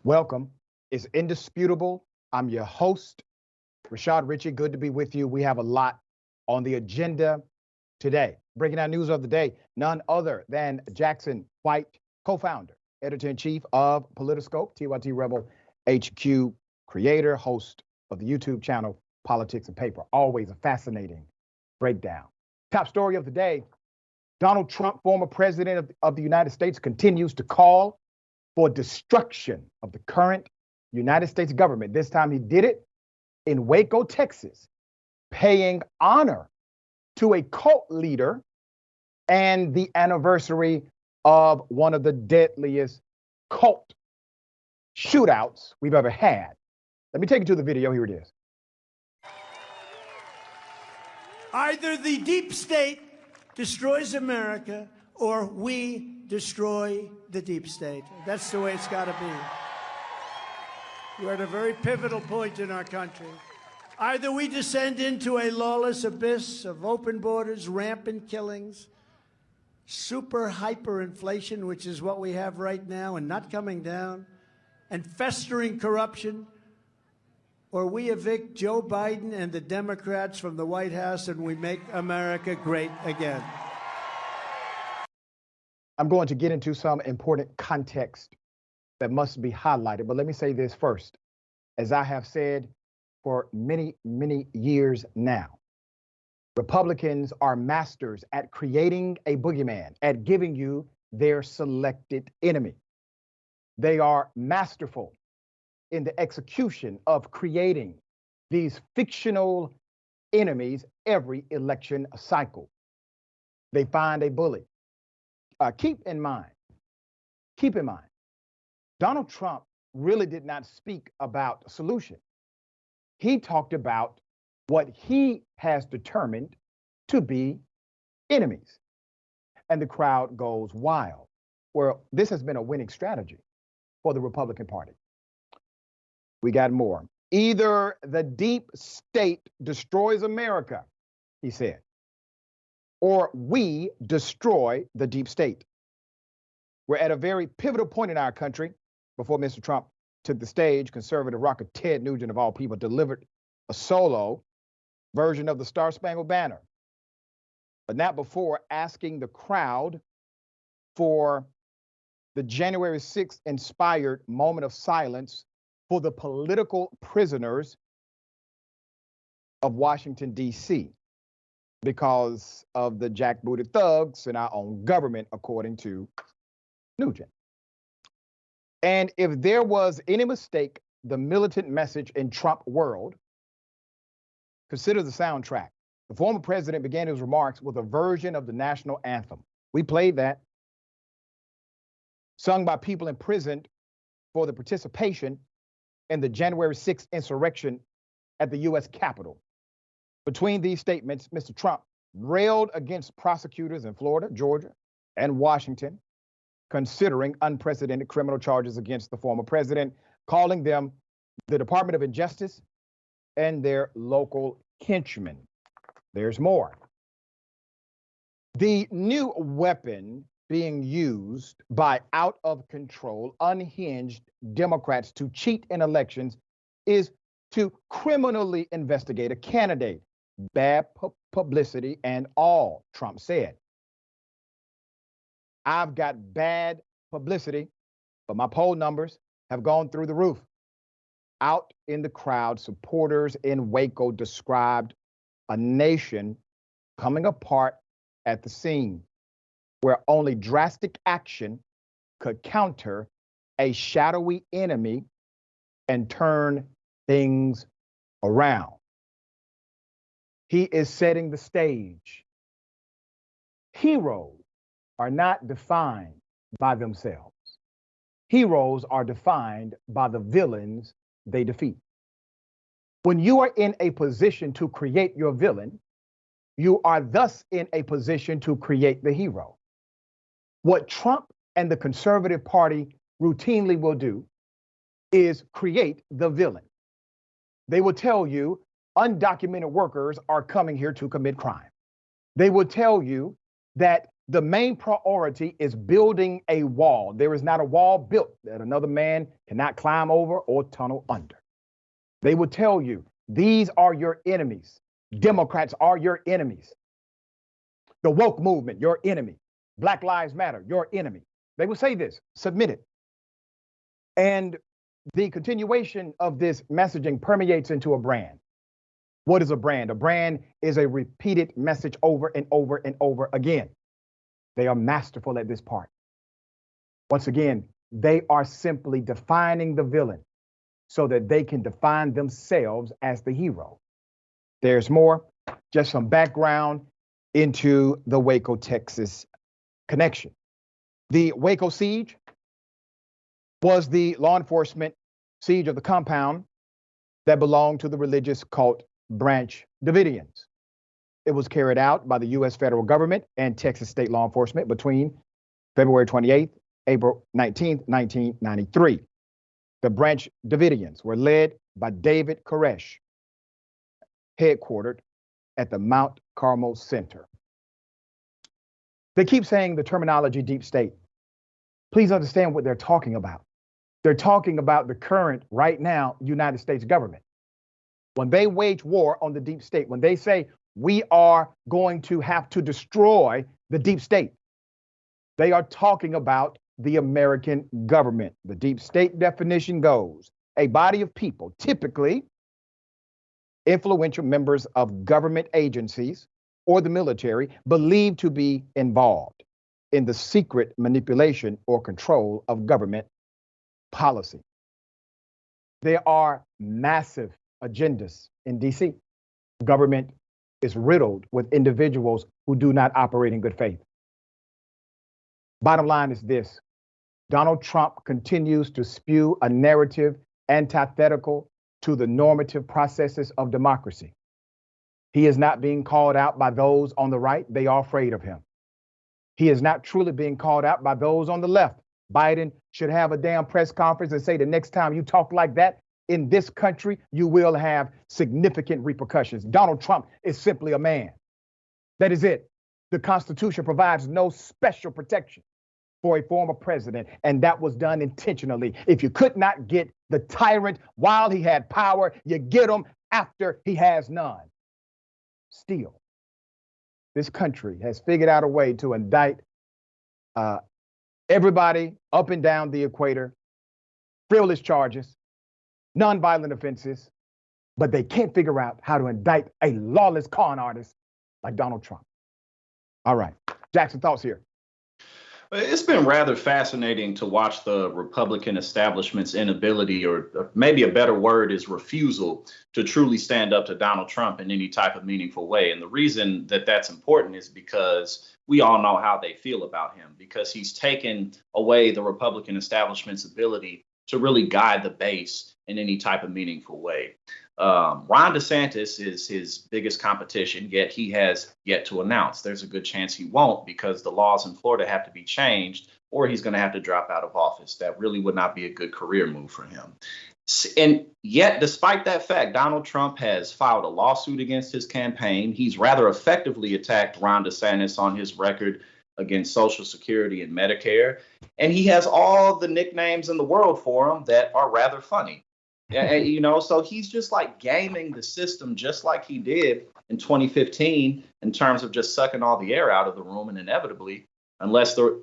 Welcome. It's indisputable. I'm your host, Rashad Richey. Good to be with you. We have a lot on the agenda today. Breaking down news of the day, none other than Jackson White, co-founder, editor-in-chief of Politiscope, TYT Rebel HQ, creator, host of the YouTube channel, Politics and Paper. Always a fascinating breakdown. Top story of the day, Donald Trump, former president of the United States, continues to call for destruction of the current United States government. This time he did it in Waco, Texas, paying honor to a cult leader and the anniversary of one of the deadliest cult shootouts we've ever had. Let me take you to the video. Here it is. Either the deep state destroys America or we destroy the deep state. That's the way it's got to be. We're at a very pivotal point in our country. Either we descend into a lawless abyss of open borders, rampant killings, super hyperinflation, which is what we have right now and not coming down, and festering corruption, or we evict Joe Biden and the Democrats from the White House and we make America great again. I'm going to get into some important context that must be highlighted, but let me say this first. As I have said for many, many years now, Republicans are masters at creating a boogeyman, at giving you their selected enemy. They are masterful in the execution of creating these fictional enemies every election cycle. They find a bully. Keep in mind, Donald Trump really did not speak about a solution. He talked about what he has determined to be enemies. And the crowd goes wild. Well, this has been a winning strategy for the Republican Party. We got more. Either the deep state destroys America, he said, or we destroy the deep state. We're at a very pivotal point in our country. Before Mr. Trump took the stage, conservative rocker Ted Nugent, of all people, delivered a solo version of the Star-Spangled Banner, but not before asking the crowd for the January 6th inspired moment of silence for the political prisoners of Washington, D.C., because of the jackbooted thugs in our own government, according to Nugent. And if there was any mistake, the militant message in Trump world, consider the soundtrack. The former president began his remarks with a version of the national anthem. We played that, sung by people imprisoned for the participation in the January 6th insurrection at the U.S. Capitol. Between these statements, Mr. Trump railed against prosecutors in Florida, Georgia, and Washington, considering unprecedented criminal charges against the former president, calling them the Department of Injustice and their local henchmen. There's more. The new weapon being used by out of control, unhinged Democrats to cheat in elections is to criminally investigate a candidate. Bad publicity and all, Trump said. I've got bad publicity, but my poll numbers have gone through the roof. Out in the crowd, supporters in Waco described a nation coming apart at the seams, where only drastic action could counter a shadowy enemy and turn things around. He is setting the stage. Heroes are not defined by themselves. Heroes are defined by the villains they defeat. When you are in a position to create your villain, you are thus in a position to create the hero. What Trump and the Conservative Party routinely will do is create the villain. They will tell you undocumented workers are coming here to commit crime. They will tell you that the main priority is building a wall. There is not a wall built that another man cannot climb over or tunnel under. They will tell you, these are your enemies. Democrats are your enemies. The woke movement, your enemy. Black Lives Matter, your enemy. They will say this, submit it. And the continuation of this messaging permeates into a brand. What is a brand? A brand is a repeated message over and over and over again. They are masterful at this part. Once again, they are simply defining the villain so that they can define themselves as the hero. There's more, just some background into the Waco, Texas connection. The Waco siege was the law enforcement siege of the compound that belonged to the religious cult Branch Davidians. It was carried out by the U.S. federal government and Texas state law enforcement between February 28th, April 19th, 1993. The Branch Davidians were led by David Koresh, headquartered at the Mount Carmel Center. They keep saying the terminology deep state. Please understand what they're talking about. They're talking about the current, right now, United States government. When they wage war on the deep state, when they say we are going to have to destroy the deep state, they are talking about the American government. The deep state definition goes, a body of people, typically influential members of government agencies or the military, believed to be involved in the secret manipulation or control of government policy. There are massive agendas in DC. Government is riddled with individuals who do not operate in good faith. Bottom line is this: Donald Trump continues to spew a narrative antithetical to the normative processes of democracy. He is not being called out by those on the right. They are afraid of him. He is not truly being called out by those on the left. Biden should have a damn press conference and say, the next time you talk like that in this country, you will have significant repercussions. Donald Trump is simply a man. That is it. The Constitution provides no special protection for a former president, and that was done intentionally. If you could not get the tyrant while he had power, you get him after he has none. Still, this country has figured out a way to indict everybody up and down the equator, frivolous charges, nonviolent offenses, but they can't figure out how to indict a lawless con artist like Donald Trump. All right, Jackson, thoughts here. It's been rather fascinating to watch the Republican establishment's inability, or maybe a better word is refusal, to truly stand up to Donald Trump in any type of meaningful way. And the reason that that's important is because we all know how they feel about him, because he's taken away the Republican establishment's ability to really guide the base in any type of meaningful way. Ron DeSantis is his biggest competition, yet he has yet to announce. There's a good chance he won't, because the laws in Florida have to be changed, or he's going to have to drop out of office. That really would not be a good career move for him. And yet, despite that fact, Donald Trump has filed a lawsuit against his campaign. He's rather effectively attacked Ron DeSantis on his record against Social Security and Medicare. And he has all the nicknames in the world for him that are rather funny. You know, so he's just like gaming the system, just like he did in 2015 in terms of just sucking all the air out of the room. And inevitably, unless the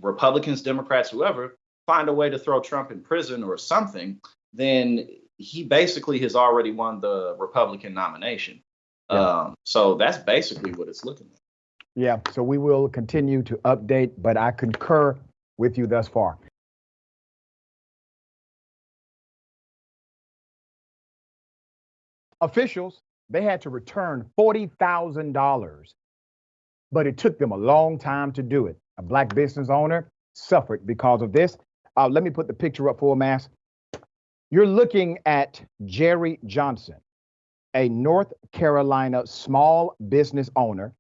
Republicans, Democrats, whoever, find a way to throw Trump in prison or something, then he basically has already won the Republican nomination. Yeah. So that's basically what it's looking like. Yeah, so we will continue to update, but I concur with you thus far. Officials, they had to return $40,000, but it took them a long time to do it. A black business owner suffered because of this. Let me put the picture up for Mass. You're looking at Jerry Johnson, a North Carolina small business owner,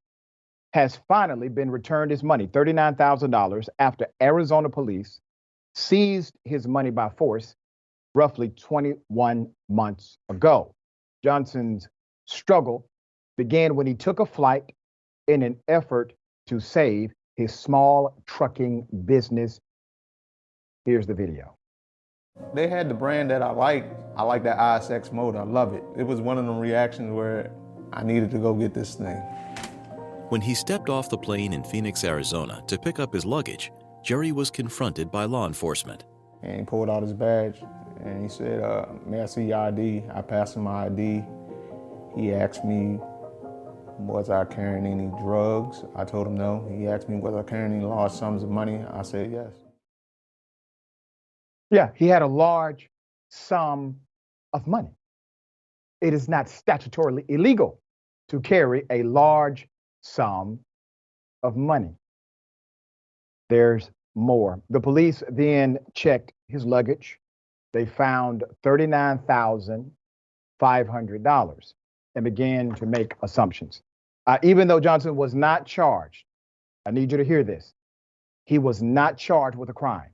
has finally been returned his money, $39,000, after Arizona police seized his money by force roughly 21 months ago. Johnson's struggle began when he took a flight in an effort to save his small trucking business. Here's the video. They had the brand that I like. I like that ISX motor. I love it. It was one of them reactions where I needed to go get this thing. When he stepped off the plane in Phoenix, Arizona to pick up his luggage, Jerry was confronted by law enforcement. And he pulled out his badge and he said, may I see your ID? I passed him my ID. He asked me, was I carrying any drugs? I told him no. He asked me, was I carrying any large sums of money? I said yes. Yeah, he had a large sum of money. It is not statutorily illegal to carry a large sum of money. There's more. The police then checked his luggage. They found $39,500 and began to make assumptions. Even though Johnson was not charged, I need you to hear this. He was not charged with a crime.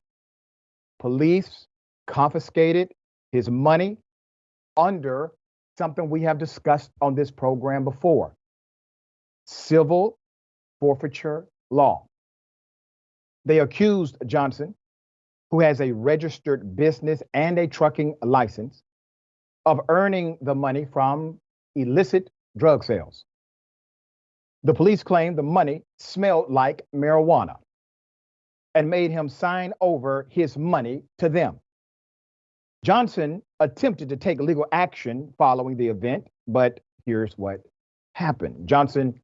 Police confiscated his money under something we have discussed on this program before: civil forfeiture law. They accused Johnson, who has a registered business and a trucking license, of earning the money from illicit drug sales. The police claimed the money smelled like marijuana and made him sign over his money to them. Johnson attempted to take legal action following the event, but here's what happened. Johnson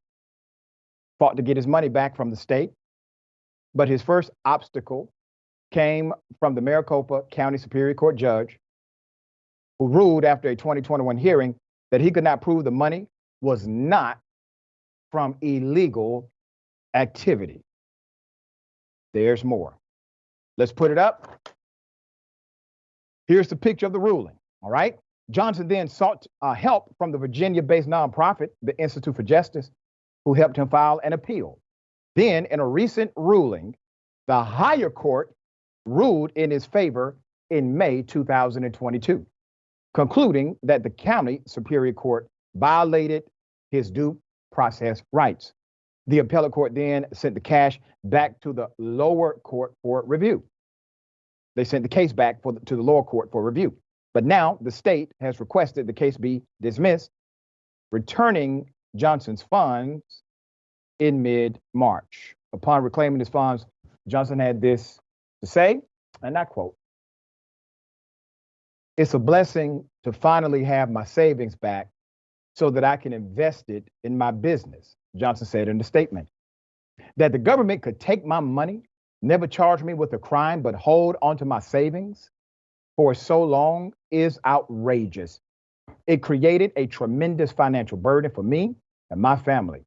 fought to get his money back from the state, but his first obstacle came from the Maricopa County Superior Court judge, who ruled after a 2021 hearing that he could not prove the money was not from illegal activity. There's more. Let's put it up. Here's the picture of the ruling, all right? Johnson then sought help from the Virginia-based nonprofit, the Institute for Justice, who helped him file an appeal. Then, in a recent ruling, the higher court ruled in his favor in May 2022, concluding that the county superior court violated his due process rights. The appellate court then sent the cash back to the lower court for review. They sent the case back to the lower court for review. But now the state has requested the case be dismissed, returning Johnson's funds in mid-March. Upon reclaiming his funds, Johnson had this to say, and I quote, "It's a blessing to finally have my savings back so that I can invest it in my business," Johnson said in the statement. That the government could take my money, never charge me with a crime, but hold onto my savings for so long is outrageous. It created a tremendous financial burden for me and my family.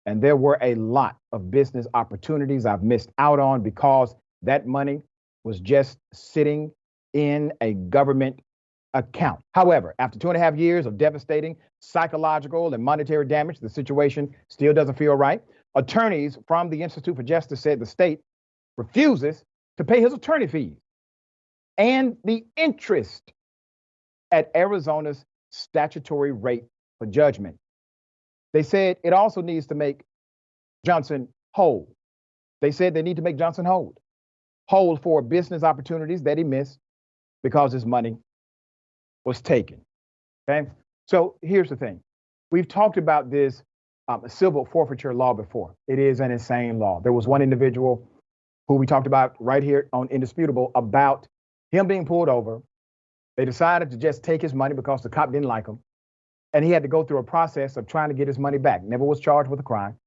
And there were a lot of business opportunities I've missed out on because that money was just sitting in a government account. However, after 2.5 years of devastating psychological and monetary damage, the situation still doesn't feel right. Attorneys from the Institute for Justice said the state refuses to pay his attorney fees and the interest at Arizona's statutory rate for judgment. They said it also needs to make Johnson whole. They said they need to make Johnson whole for business opportunities that he missed because his money was taken. Okay, so here's the thing. We've talked about this civil forfeiture law before. It is an insane law. There was one individual who we talked about right here on Indisputable about him being pulled over. They decided to just take his money because the cop didn't like him. And he had to go through a process of trying to get his money back. Never was charged with a crime.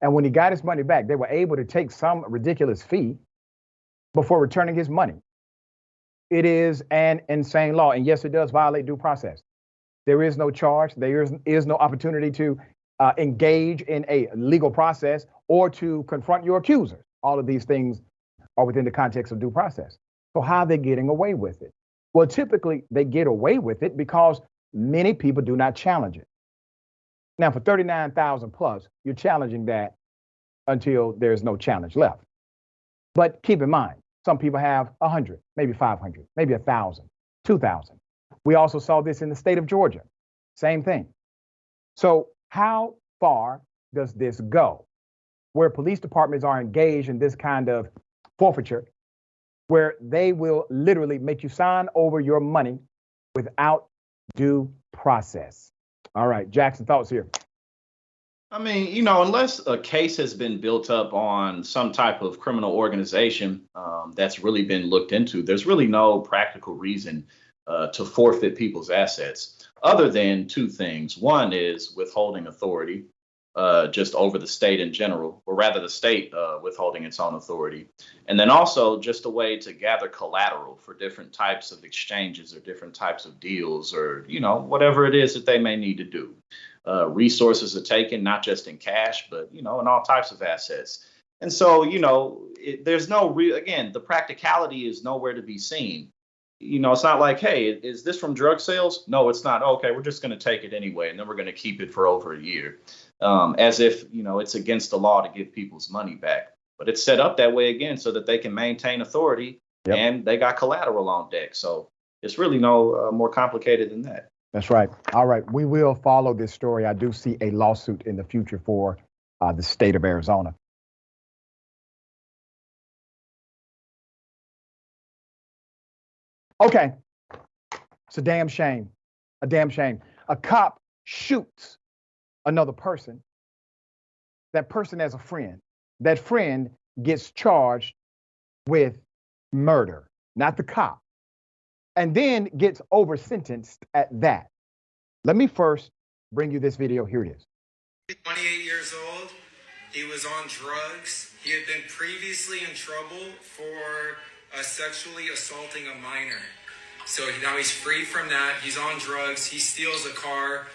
And when he got his money back, they were able to take some ridiculous fee before returning his money. It is an insane law. And yes, it does violate due process. There is no charge. There is no opportunity to engage in a legal process or to confront your accusers. All of these things are within the context of due process. So how are they getting away with it? Well, typically they get away with it because many people do not challenge it. Now, for 39,000 plus, you're challenging that until there's no challenge left. But keep in mind, some people have 100, maybe 500, maybe 1,000, 2,000. We also saw this in the state of Georgia. Same thing. So how far does this go? where police departments are engaged in this kind of forfeiture, where they will literally make you sign over your money without due process. All right, Jackson, thoughts here. I mean, unless a case has been built up on some type of criminal organization that's really been looked into, there's really no practical reason to forfeit people's assets other than two things. One is withholding authority just over the state in general, or rather the state withholding its own authority. And then also just a way to gather collateral for different types of exchanges or different types of deals or, whatever it is that they may need to do. Resources are taken, not just in cash, but, in all types of assets. And so, there's no real, again, the practicality is nowhere to be seen. It's not like, hey, is this from drug sales? No, it's not. Okay, we're just going to take it anyway, and then we're going to keep it for over a year, as if, it's against the law to give people's money back. But it's set up that way, again, so that they can maintain authority. Yep. And they got collateral on deck. So it's really no more complicated than that. That's right. All right. We will follow this story. I do see a lawsuit in the future for the state of Arizona. Okay. It's a damn shame. A damn shame. A cop shoots another person. That person has a friend. That friend gets charged with murder, not the cop, and then gets over sentenced at that. Let me first bring you this video. Here it is. 28 years old. He was on drugs. He had been previously in trouble for sexually assaulting a minor. So now he's free from that. He's on drugs. He steals a car.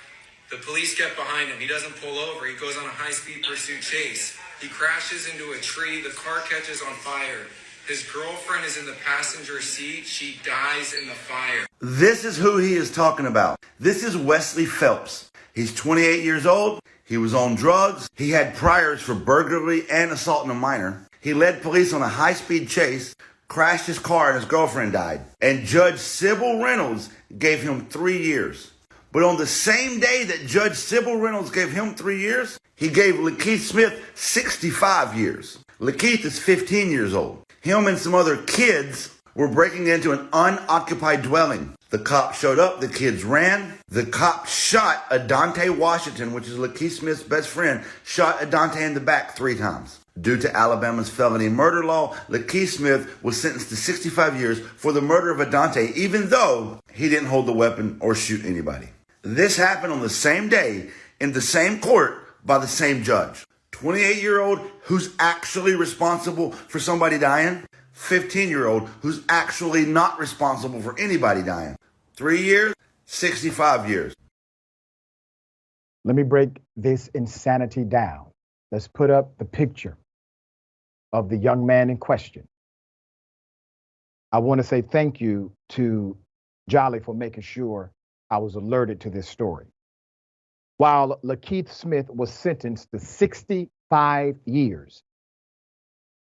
The police get behind him. He doesn't pull over. He goes on a high-speed pursuit chase. He crashes into a tree. The car catches on fire. His girlfriend is in the passenger seat. She dies in the fire. This is who he is talking about. This is Wesley Phelps. He's 28 years old. He was on drugs. He had priors for burglary and assaulting a minor. He led police on a high-speed chase, crashed his car, and his girlfriend died. And Judge Sybil Reynolds gave him 3 years. But on the same day that Judge Sybil Reynolds gave him 3 years, he gave Lakeith Smith 65 years. Lakeith is 15 years old. Him and some other kids were breaking into an unoccupied dwelling. The cops showed up. The kids ran. The cop shot Adante Washington, which is Lakeith Smith's best friend, shot Adante in the back 3 times. Due to Alabama's felony murder law, Lakeith Smith was sentenced to 65 years for the murder of Adante, even though he didn't hold the weapon or shoot anybody. This happened on the same day in the same court by the same judge. 28-year-old who's actually responsible for somebody dying. 15-year-old who's actually not responsible for anybody dying. 3 years, 65 years. Let me break this insanity down. Let's put up the picture of the young man in question. I want to say thank you to Jolly for making sure I was alerted to this story. While Lakeith Smith was sentenced to 65 years,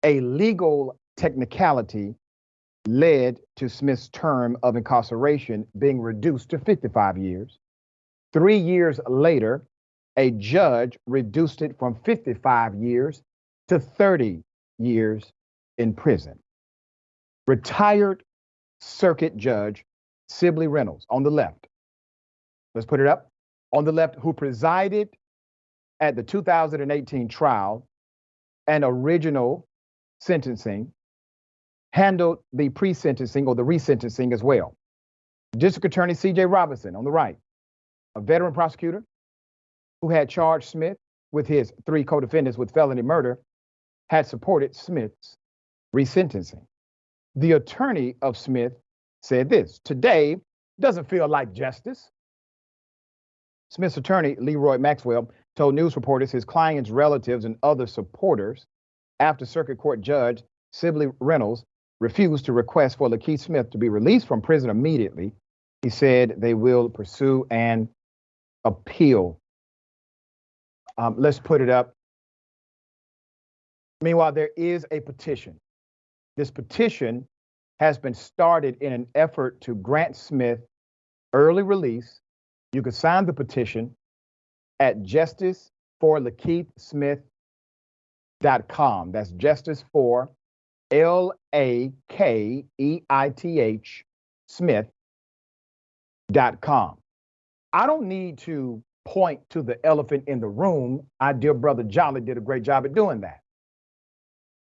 a legal technicality led to Smith's term of incarceration being reduced to 55 years. 3 years later, a judge reduced it from 55 years to 30 years in prison. Retired Circuit Judge Sibley Reynolds on the left. Let's put it up. On the left, who presided at the 2018 trial and original sentencing, handled the pre-sentencing or the resentencing as well. District Attorney C.J. Robinson on the right, a veteran prosecutor who had charged Smith with his 3 co-defendants with felony murder, had supported Smith's resentencing. The attorney of Smith said this: "Today doesn't feel like justice." Smith's attorney, Leroy Maxwell, told news reporters his client's relatives and other supporters, after Circuit Court Judge Sibley Reynolds refused to request for Lakeith Smith to be released from prison immediately, he said they will pursue an appeal. Let's put it up. Meanwhile, there is a petition. This petition has been started in an effort to grant Smith early release. You can sign the petition at justiceforlakeithsmith That's justice for LAKEITH Smith.com. I don't need to point to the elephant in the room. Our dear brother Jolly did a great job at doing that.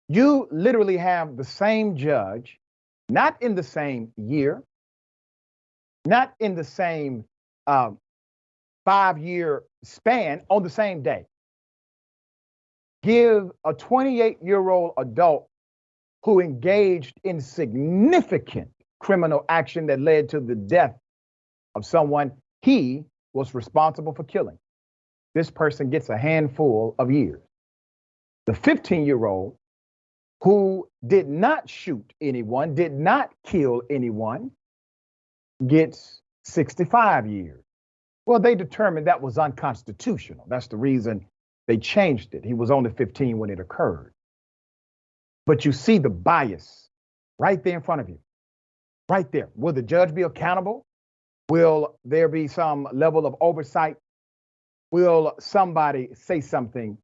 You literally have the same judge, not in the same year, not in the same 5-year span, on the same day. Give a 28-year-old adult who engaged in significant criminal action that led to the death of someone he was responsible for killing. This person gets a handful of years. The 15-year-old who did not shoot anyone, did not kill anyone, gets 65 years. Well, they determined that was unconstitutional. That's the reason they changed it. He was only 15 when it occurred. But you see the bias right there in front of you, right there. Will the judge be accountable? Will there be some level of oversight? Will somebody say something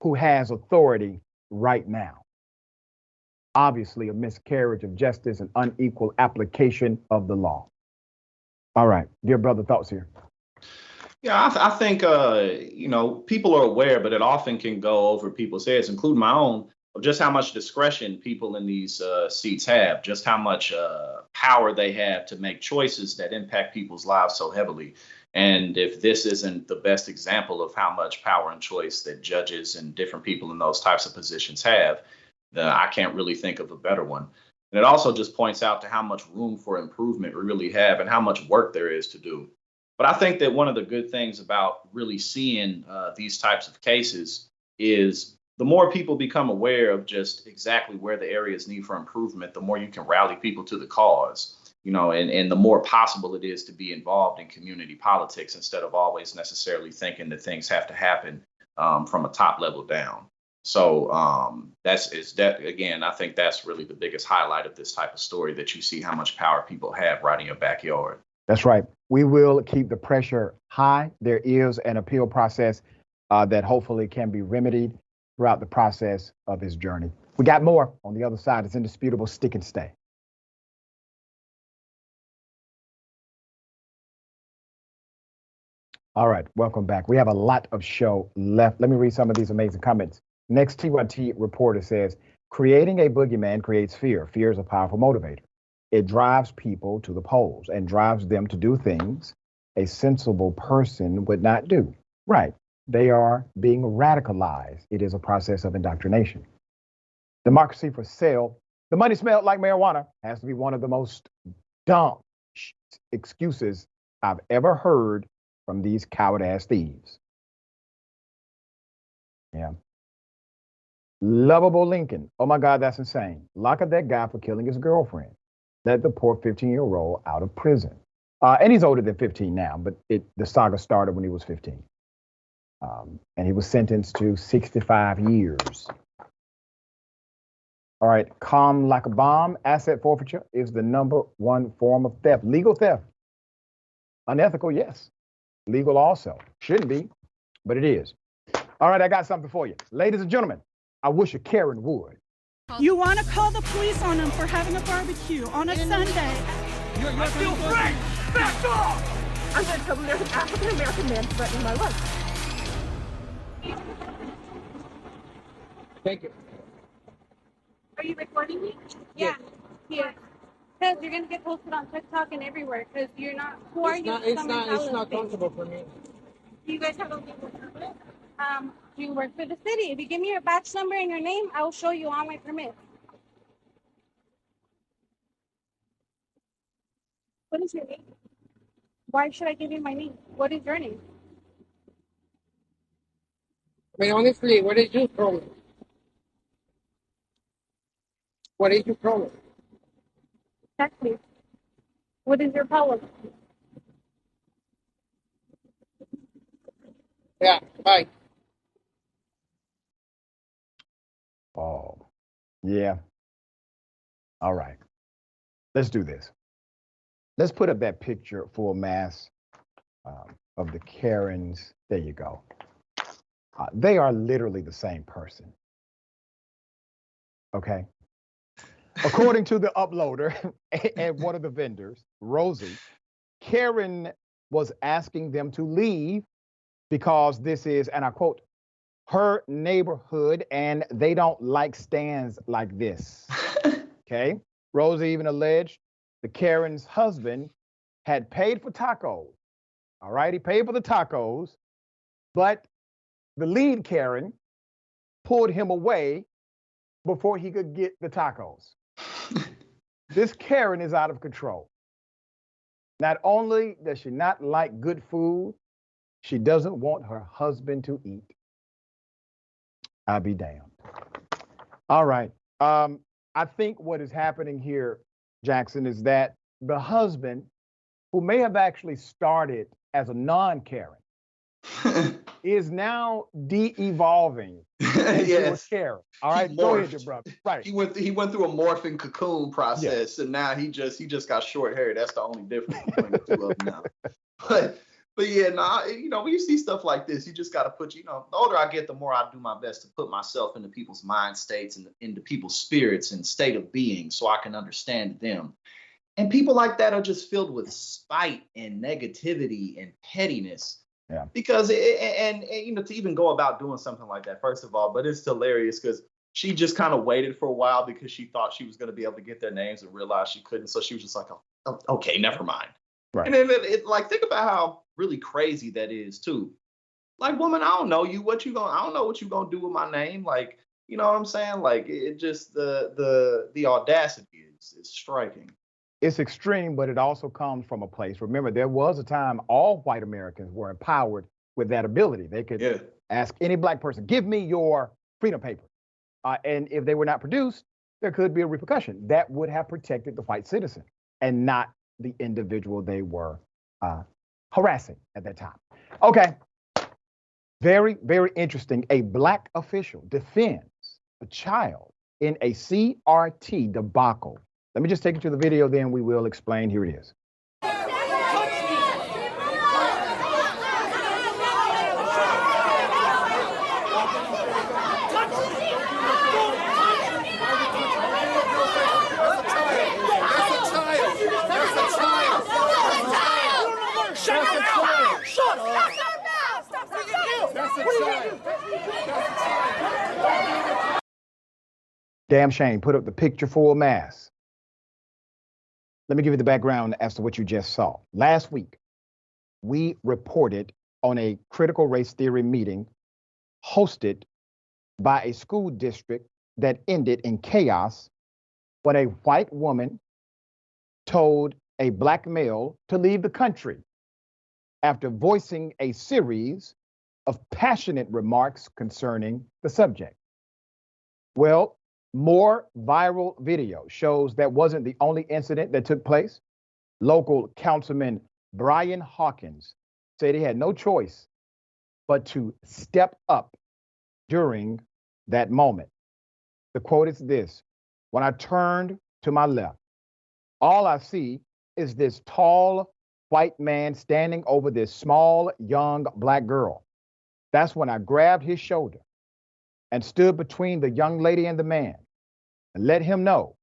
who has authority right now? Obviously, a miscarriage of justice and unequal application of the law. All right, dear brother, thoughts here? Yeah, I think, people are aware, but it often can go over people's heads, including my own, of just how much discretion people in these seats have, just how much power they have to make choices that impact people's lives so heavily. And if this isn't the best example of how much power and choice that judges and different people in those types of positions have, then I can't really think of a better one. And it also just points out to how much room for improvement we really have and how much work there is to do. But I think that one of the good things about really seeing these types of cases is the more people become aware of just exactly where the areas need for improvement, the more you can rally people to the cause, and the more possible it is to be involved in community politics instead of always necessarily thinking that things have to happen from a top level down. So I think that's really the biggest highlight of this type of story, that you see how much power people have right in your backyard. That's right. We will keep the pressure high. There is an appeal process that hopefully can be remedied throughout the process of his journey. We got more on the other side. It's indisputable. Stick and stay. All right, welcome back. We have a lot of show left. Let me read some of these amazing comments. Next TYT reporter says, creating a boogeyman creates fear. Fear is a powerful motivator. It drives people to the polls and drives them to do things a sensible person would not do. Right. They are being radicalized. It is a process of indoctrination. Democracy for sale. The money smelled like marijuana has to be one of the most dumb excuses I've ever heard from these coward-ass thieves. Yeah. Lovable Lincoln. Oh my God, that's insane. Lock up that guy for killing his girlfriend. Let the poor 15-year-old out of prison. And he's older than 15 now, but the saga started when he was 15. And he was sentenced to 65 years. All right, calm like a bomb. Asset forfeiture is the #1 form of theft. Legal theft. Unethical, yes. Legal also. Shouldn't be, but it is. All right, I got something for you. Ladies and gentlemen, I wish a Karen would. You want to call the police on him for having a barbecue on a Sunday. You're still Frank! Back off! I'm going to tell them there's an African-American man threatening my life. Thank you. Are you recording me? Yeah. Here. Because you're going to get posted on TikTok and everywhere because you're not... Who are you? It's not comfortable for me. Do you guys have a legal permit? Do you work for the city? If you give me your badge number and your name, I will show you on my permit. What is your name? Why should I give you my name? What is your name? I mean, honestly, what is your problem? What is your problem? Exactly. What is your problem? Yeah, bye. Oh, yeah. All right. Let's do this. Let's put up that picture full mass of the Karens. There you go. They are literally the same person. Okay. According to the uploader and one of the vendors, Rosie, Karen was asking them to leave because this is, and I quote, her neighborhood and they don't like stands like this. Okay. Rosie even alleged the Karen's husband had paid for tacos. All right. He paid for the tacos, but the lead Karen pulled him away before he could get the tacos. This Karen is out of control. Not only does she not like good food, she doesn't want her husband to eat. I'll be damned. All right. I think what is happening here, Jackson, is that the husband, who may have actually started as a non-Karen, is now de-evolving into a Karen. All right, go ahead, your brother. Right. He went through a morphing cocoon process, and now he just got short hair. That's the only difference between the two of them now. But yeah, when you see stuff like this, you just got to put, the older I get, the more I do my best to put myself into people's mind states and into people's spirits and state of being so I can understand them. And people like that are just filled with spite and negativity and pettiness. Yeah. Because, to even go about doing something like that, first of all, but it's hilarious because she just kind of waited for a while because she thought she was going to be able to get their names and realized she couldn't. So she was just like, oh, okay, never mind. Right. And then think about how really crazy that is too. Like, woman, I don't know you. I don't know what you gonna do with my name. Like, you know what I'm saying? Like, it just the audacity is striking. It's extreme, but it also comes from a place. Remember, there was a time all white Americans were empowered with that ability. They could ask any black person, give me your freedom papers. And if they were not produced, there could be a repercussion. That would have protected the white citizen and not the individual they were harassing at that time. Okay. Very, very interesting. A black official defends a child in a CRT debacle. Let me just take you to the video, then we will explain. Here it is. Damn shame. Put up the picture full mass. Let me give you the background as to what you just saw. Last week, we reported on a critical race theory meeting hosted by a school district that ended in chaos when a white woman told a black male to leave the country after voicing a series of passionate remarks concerning the subject. Well, more viral video shows that wasn't the only incident that took place. Local councilman Brian Hawkins said he had no choice but to step up during that moment. The quote is this: "When I turned to my left, all I see is this tall white man standing over this small, young black girl. That's when I grabbed his shoulder and stood between the young lady and the man and let him know,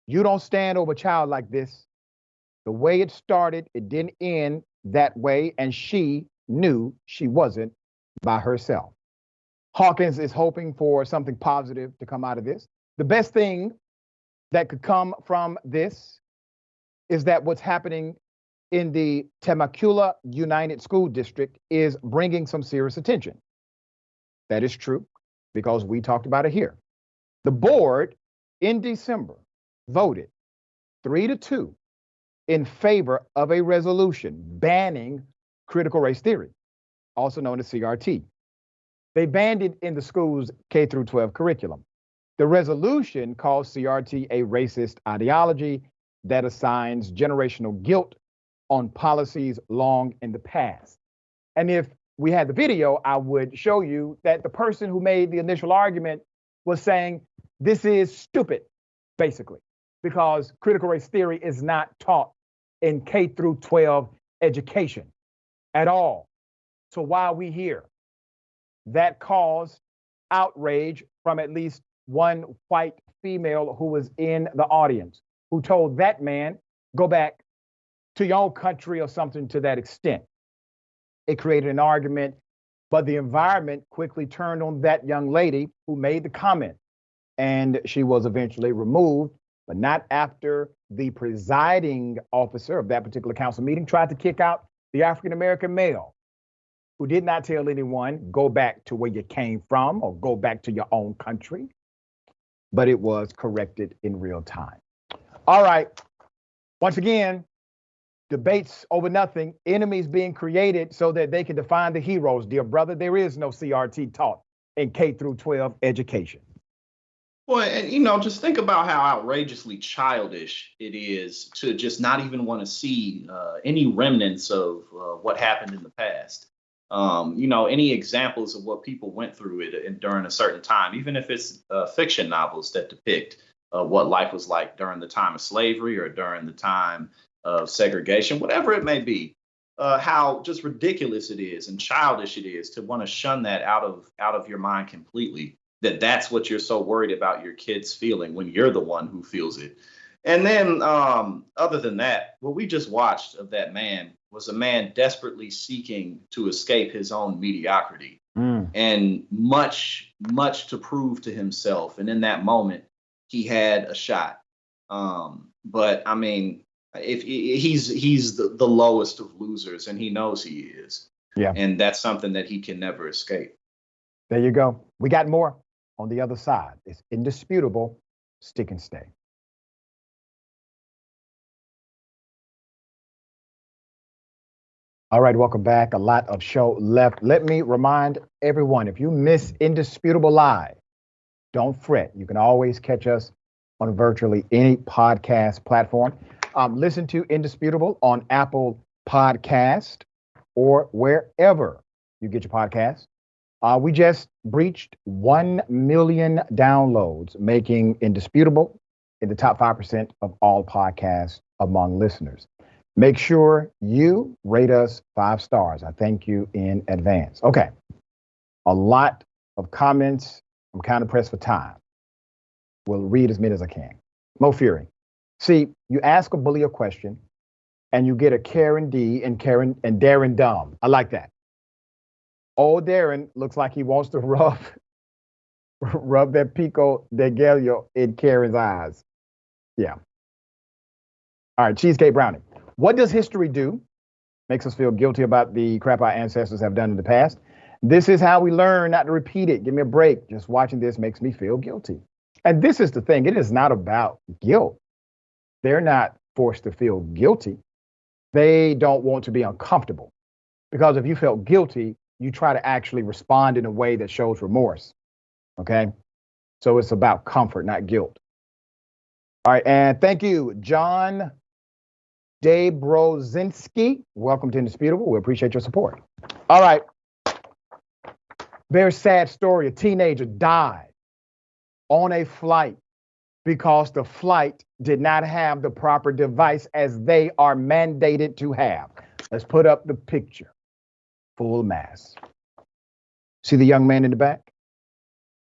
you don't stand over a child like this. The way it started, it didn't end that way, and she knew she wasn't by herself." Hawkins is hoping for something positive to come out of this. The best thing that could come from this is that what's happening in the Temecula United School District is bringing some serious attention. That is true because we talked about it here. The board in December voted 3-2 in favor of a resolution banning critical race theory, also known as CRT. They banned it in the school's K-12 curriculum. The resolution calls CRT a racist ideology that assigns generational guilt on policies long in the past. And if we had the video, I would show you that the person who made the initial argument was saying, this is stupid, basically, because critical race theory is not taught in K-12 education at all. So why are we here? That caused outrage from at least one white female who was in the audience who told that man, go back to your own country or something to that extent. It created an argument, but the environment quickly turned on that young lady who made the comment, and she was eventually removed, but not after the presiding officer of that particular council meeting tried to kick out the African-American male who did not tell anyone, go back to where you came from or go back to your own country, but it was corrected in real time. All right, once again, debates over nothing, enemies being created so that they can define the heroes. Dear brother, there is no CRT taught in K through 12 education. Well, and just think about how outrageously childish it is to just not even want to see any remnants of what happened in the past. Any examples of what people went through during a certain time, even if it's fiction novels that depict what life was like during the time of slavery or during the time of segregation, whatever it may be, how just ridiculous it is and childish it is to want to shun that out of your mind completely. That's what you're so worried about your kids feeling when you're the one who feels it. And then other than that, what we just watched of that man was a man desperately seeking to escape his own mediocrity and much to prove to himself. And in that moment, he had a shot. But I mean, if he's the lowest of losers, and he knows he is. Yeah. And that's something that he can never escape. There you go. We got more on the other side. It's indisputable. Stick and stay. All right, welcome back. A lot of show left. Let me remind everyone, if you miss Indisputable Live, don't fret. You can always catch us on virtually any podcast platform. Listen to Indisputable on Apple Podcast or wherever you get your podcasts. We just breached 1 million downloads, making Indisputable in the top 5% of all podcasts among listeners. Make sure you rate us 5 stars. I thank you in advance. Okay. A lot of comments. I'm kind of pressed for time. We'll read as many as I can. Mo Fury. See, you ask a bully a question and you get a Karen D and Darren Dumb. I like that. Old Darren looks like he wants to rub that pico de gallo in Karen's eyes. Yeah. All right, Cheesecake Brownie. What does history do? Makes us feel guilty about the crap our ancestors have done in the past. This is how we learn not to repeat it. Give me a break. Just watching this makes me feel guilty. And this is the thing. It is not about guilt. They're not forced to feel guilty. They don't want to be uncomfortable. Because if you felt guilty, you try to actually respond in a way that shows remorse. Okay? So it's about comfort, not guilt. All right. And thank you, John Dabrozinski. Welcome to Indisputable. We appreciate your support. All right. Very sad story. A teenager died on a flight because the flight did not have the proper device as they are mandated to have. Let's put up the picture. Full mask. See the young man in the back?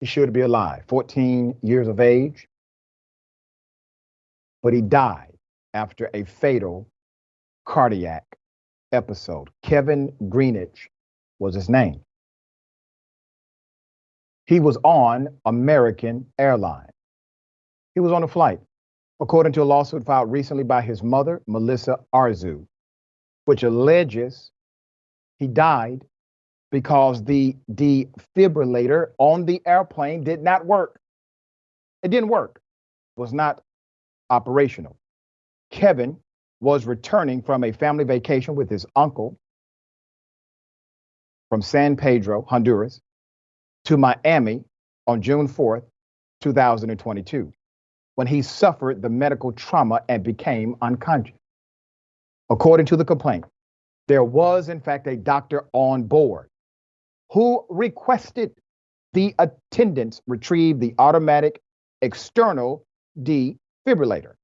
He should be alive, 14 years of age. But he died after a fatal cardiac episode. Kevin Greenidge was his name. He was on American Airlines. He was on a flight, according to a lawsuit filed recently by his mother, Melissa Arzu, which alleges he died because the defibrillator on the airplane did not work. It didn't work. It was not operational. Kevin was returning from a family vacation with his uncle from San Pedro, Honduras, to Miami on June 4th, 2022, when he suffered the medical trauma and became unconscious. According to the complaint, there was, in fact, a doctor on board who requested the attendants retrieve the automatic external defibrillator.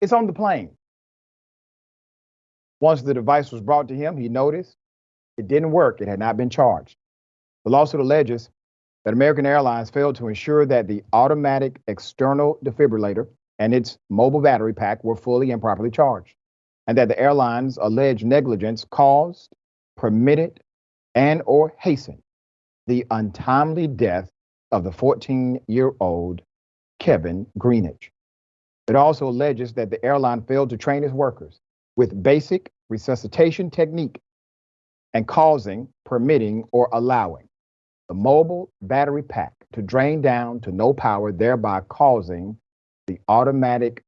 It's on the plane. Once the device was brought to him, he noticed it didn't work. It had not been charged. The lawsuit alleges that American Airlines failed to ensure that the automatic external defibrillator and its mobile battery pack were fully and properly charged, and that the airline's alleged negligence caused, permitted, and or hastened the untimely death of the 14-year-old Kevin Greenidge. It also alleges that the airline failed to train its workers with basic resuscitation technique and causing, permitting, or allowing the mobile battery pack to drain down to no power, thereby causing the automatic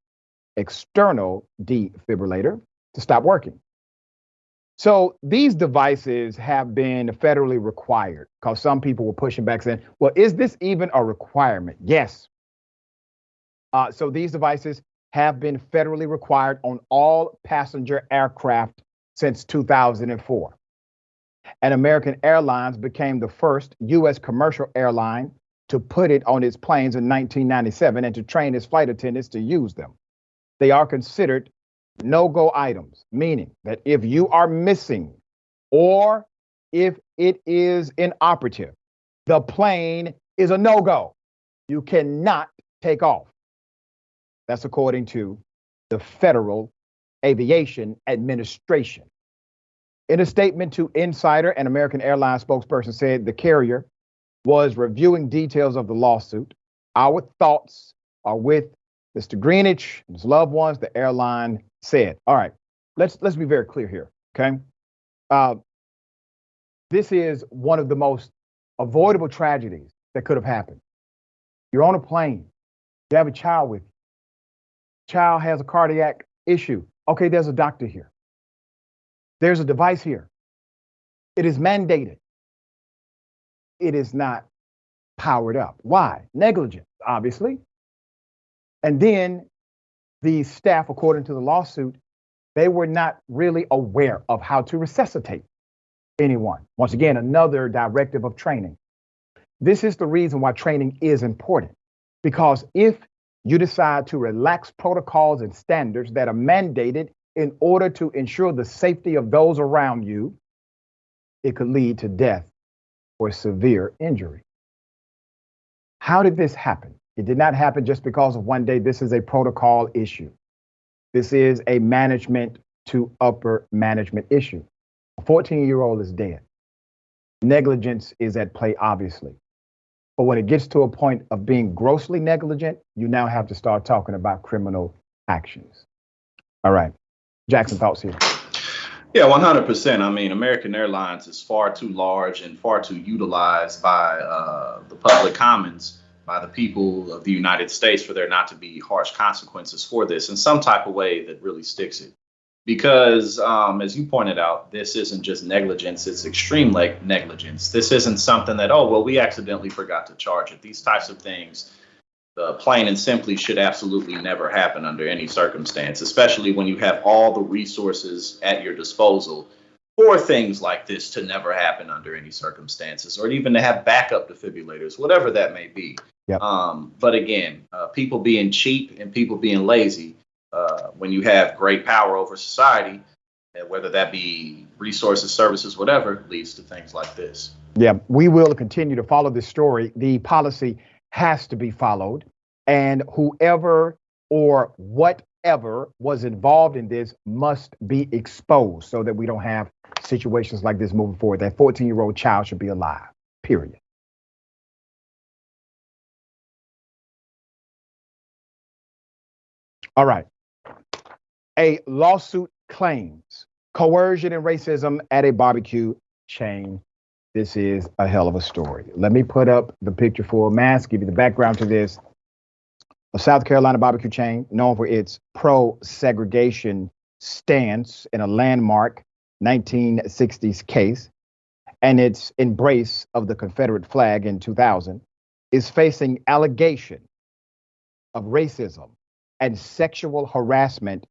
external defibrillator to stop working. So these devices have been federally required because some people were pushing back saying, well, is this even a requirement? Yes. So these devices have been federally required on all passenger aircraft since 2004. And American Airlines became the first U.S. commercial airline to put it on its planes in 1997 and to train its flight attendants to use them. They are considered no-go items, meaning that if you are missing or if it is inoperative, the plane is a no-go. You cannot take off. That's according to the Federal Aviation Administration. In a statement to Insider, an American Airlines spokesperson said the carrier was reviewing details of the lawsuit. Our thoughts are with Mr. Greenidge and his loved ones, the airline said. All right, let's be very clear here, okay? This is one of the most avoidable tragedies that could have happened. You're on a plane. You have a child with you. Child has a cardiac issue. Okay, there's a doctor here. There's a device here. It is mandated. It is not powered up. Why? Negligence, obviously. And then the staff, according to the lawsuit, they were not really aware of how to resuscitate anyone. Once again, another directive of training. This is the reason why training is important, because if you decide to relax protocols and standards that are mandated in order to ensure the safety of those around you, it could lead to death or severe injury. How did this happen? It did not happen just because of one day. This is a protocol issue. This is a management to upper management issue. A 14-year-old is dead. Negligence is at play, obviously. But when it gets to a point of being grossly negligent, you now have to start talking about criminal actions. All right. Jackson, thoughts here? Yeah, 100%. I mean, American Airlines is far too large and far too utilized by the public commons, by the people of the United States, for there not to be harsh consequences for this in some type of way that really sticks it. Because, as you pointed out, this isn't just negligence, it's extreme negligence. This isn't something that, oh, well, we accidentally forgot to charge it. These types of things, plain and simply, should absolutely never happen under any circumstance, especially when you have all the resources at your disposal for things like this to never happen under any circumstances, or even to have backup defibrillators, whatever that may be. Yep. But again, people being cheap and people being lazy, when you have great power over society, whether that be resources, services, whatever, leads to things like this. Yeah, we will continue to follow this story. The policy has to be followed, and whoever or whatever was involved in this must be exposed so that we don't have situations like this moving forward. That 14-year-old child should be alive, period. All right. A lawsuit claims coercion and racism at a barbecue chain. This is a hell of a story. Let me put up the picture for Mass, give you the background to this. A South Carolina barbecue chain known for its pro-segregation stance in a landmark 1960s case and its embrace of the Confederate flag in 2000 is facing allegation of racism and sexual harassment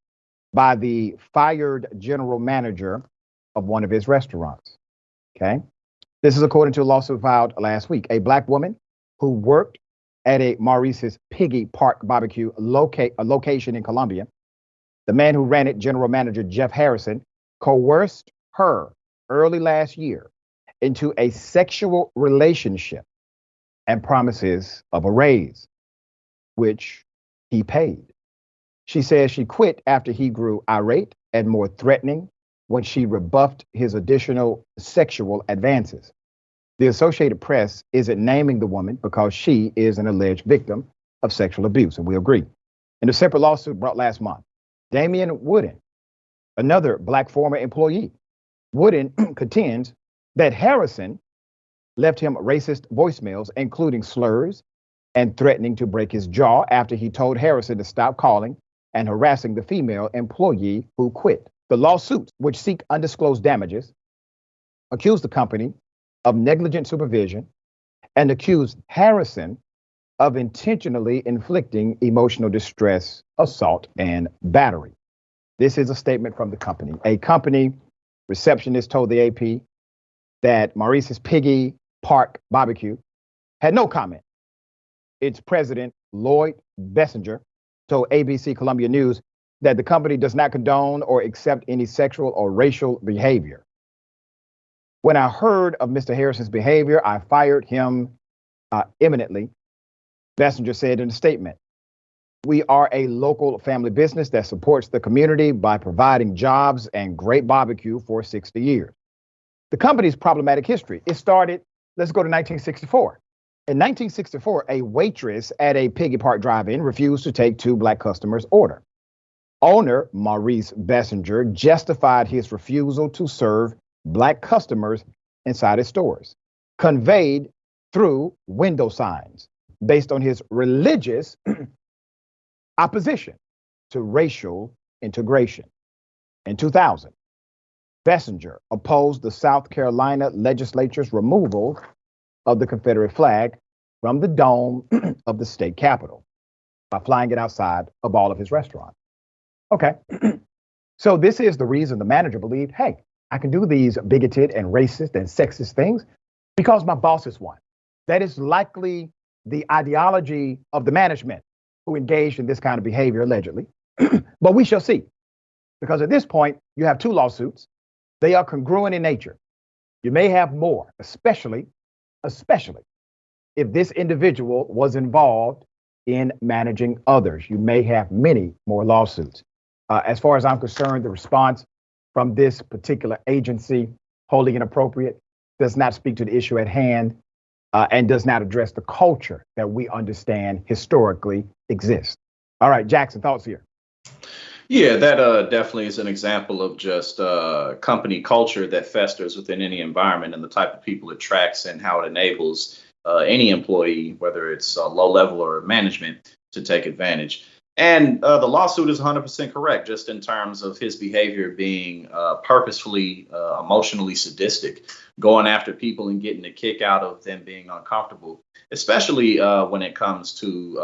by the fired general manager of one of his restaurants. Okay. This is according to a lawsuit filed last week. A black woman who worked at a Maurice's Piggy Park barbecue location in Columbia. The man who ran it, general manager Jeff Harrison, coerced her early last year into a sexual relationship and promises of a raise, which he paid. She says she quit after he grew irate and more threatening when she rebuffed his additional sexual advances. The Associated Press isn't naming the woman because she is an alleged victim of sexual abuse, and we agree. In a separate lawsuit brought last month, Damian Wooden, another Black former employee, Wooden contends that Harrison left him racist voicemails, including slurs and threatening to break his jaw after he told Harrison to stop calling and harassing the female employee who quit. The lawsuits, which seek undisclosed damages, accuse the company of negligent supervision and accuse Harrison of intentionally inflicting emotional distress, assault, and battery. This is a statement from the company. A company receptionist told the AP that Maurice's Piggy Park Barbecue had no comment. Its president, Lloyd Bessinger, told ABC Columbia News that the company does not condone or accept any sexual or racial behavior. When I heard of Mr. Harrison's behavior, I fired him imminently, Bessinger said in a statement. We are a local family business that supports the community by providing jobs and great barbecue for 60 years. The company's problematic history, it started, let's go to 1964. In 1964, a waitress at a Piggy Park drive-in refused to take two Black customers' order. Owner Maurice Bessinger justified his refusal to serve Black customers inside his stores, conveyed through window signs based on his religious opposition to racial integration. In 2000, Bessinger opposed the South Carolina legislature's removal of the Confederate flag from the dome of the state capitol by flying it outside of all of his restaurants. Okay, so this is the reason the manager believed, hey, I can do these bigoted and racist and sexist things because my boss is one. That is likely the ideology of the management who engaged in this kind of behavior allegedly. But we shall see, because at this point, you have two lawsuits. They are congruent in nature. You may have more, especially if this individual was involved in managing others. You may have many more lawsuits. As far as I'm concerned, the response from this particular agency, wholly inappropriate, does not speak to the issue at hand and does not address the culture that we understand historically exists. All right, Jackson, thoughts here? Yeah, that definitely is an example of just company culture that festers within any environment and the type of people it attracts and how it enables any employee, whether it's low level or management, to take advantage. And the lawsuit is 100% correct, just in terms of his behavior being purposefully emotionally sadistic, going after people and getting a kick out of them being uncomfortable, especially when it comes to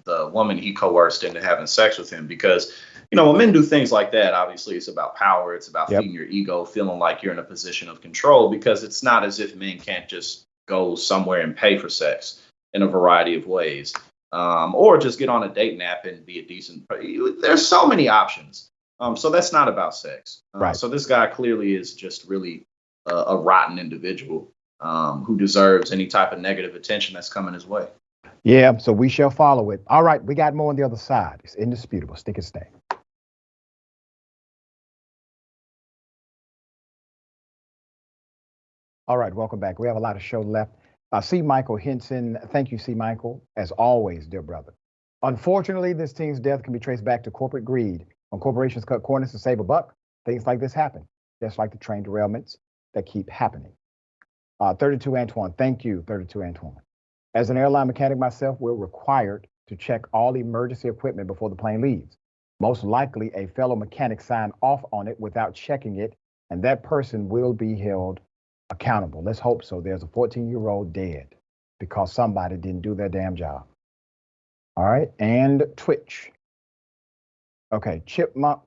the woman he coerced into having sex with him. Because, you know, when men do things like that, obviously it's about power. It's about feeding your ego, feeling like you're in a position of control, because it's not as if men can't just go somewhere and pay for sex in a variety of ways. Or just get on a date nap and be a decent. There's so many options. So that's not about sex. Right. So this guy clearly is just really a rotten individual who deserves any type of negative attention that's coming his way. Yeah, so we shall follow it. All right, we got more on the other side. It's indisputable. Stick and stay. All right, welcome back. We have a lot of show left. C. Michael Henson, thank you, C. Michael, as always, dear brother. Unfortunately, this teen's death can be traced back to corporate greed. When corporations cut corners to save a buck, things like this happen, just like the train derailments that keep happening. 32 Antoine, thank you, 32 Antoine. As an airline mechanic myself, we're required to check all emergency equipment before the plane leaves. Most likely, a fellow mechanic signed off on it without checking it, and that person will be held accountable. Let's hope so. There's a 14-year-old dead because somebody didn't do their damn job. All right, and Twitch. Okay, Chipmunk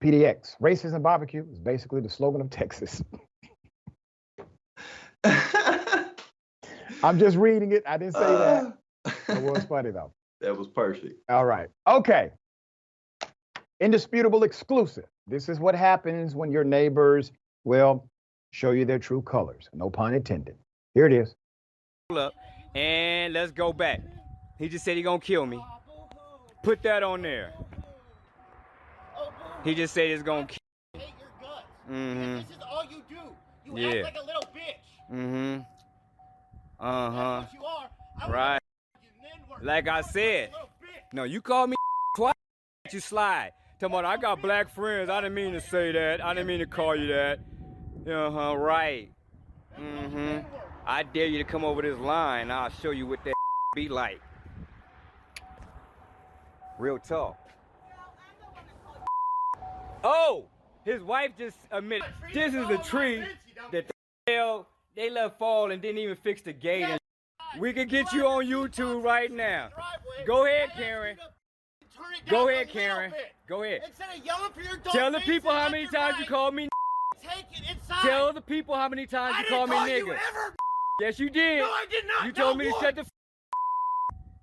PDX. Racism barbecue is basically the slogan of Texas. I'm just reading it. I didn't say that. It was funny, though. That was perfect. All right. Okay. Indisputable exclusive. This is what happens when your neighbors will show you their true colors. No pun intended. Here it is. And let's go back. He just said he gonna kill me. Put that on there. He just said he's gonna kill me. Hate your guts. Mm-hmm. This is all you do. You Yeah. act like a little bitch. Mm-hmm. Uh-huh. That's what you are. Right. Like I said. No, you called me twice. You slide. Tell me, I got black friends. I didn't mean to say that. I didn't mean to call you that. Uh-huh, right. Mm-hmm. I dare you to come over this line. I'll show you what that be like. Real talk. Oh, his wife just admitted this is a tree that they let fall and didn't even fix the gate. And we can get you on YouTube right now. Go ahead, Karen. Go ahead, Karen. Go ahead. Instead of yelling for your dog, Tell the people how many times you called me. Take it inside. Tell the people how many times you called me nigga. Yes, you did. No, I did not. You told me to shut the.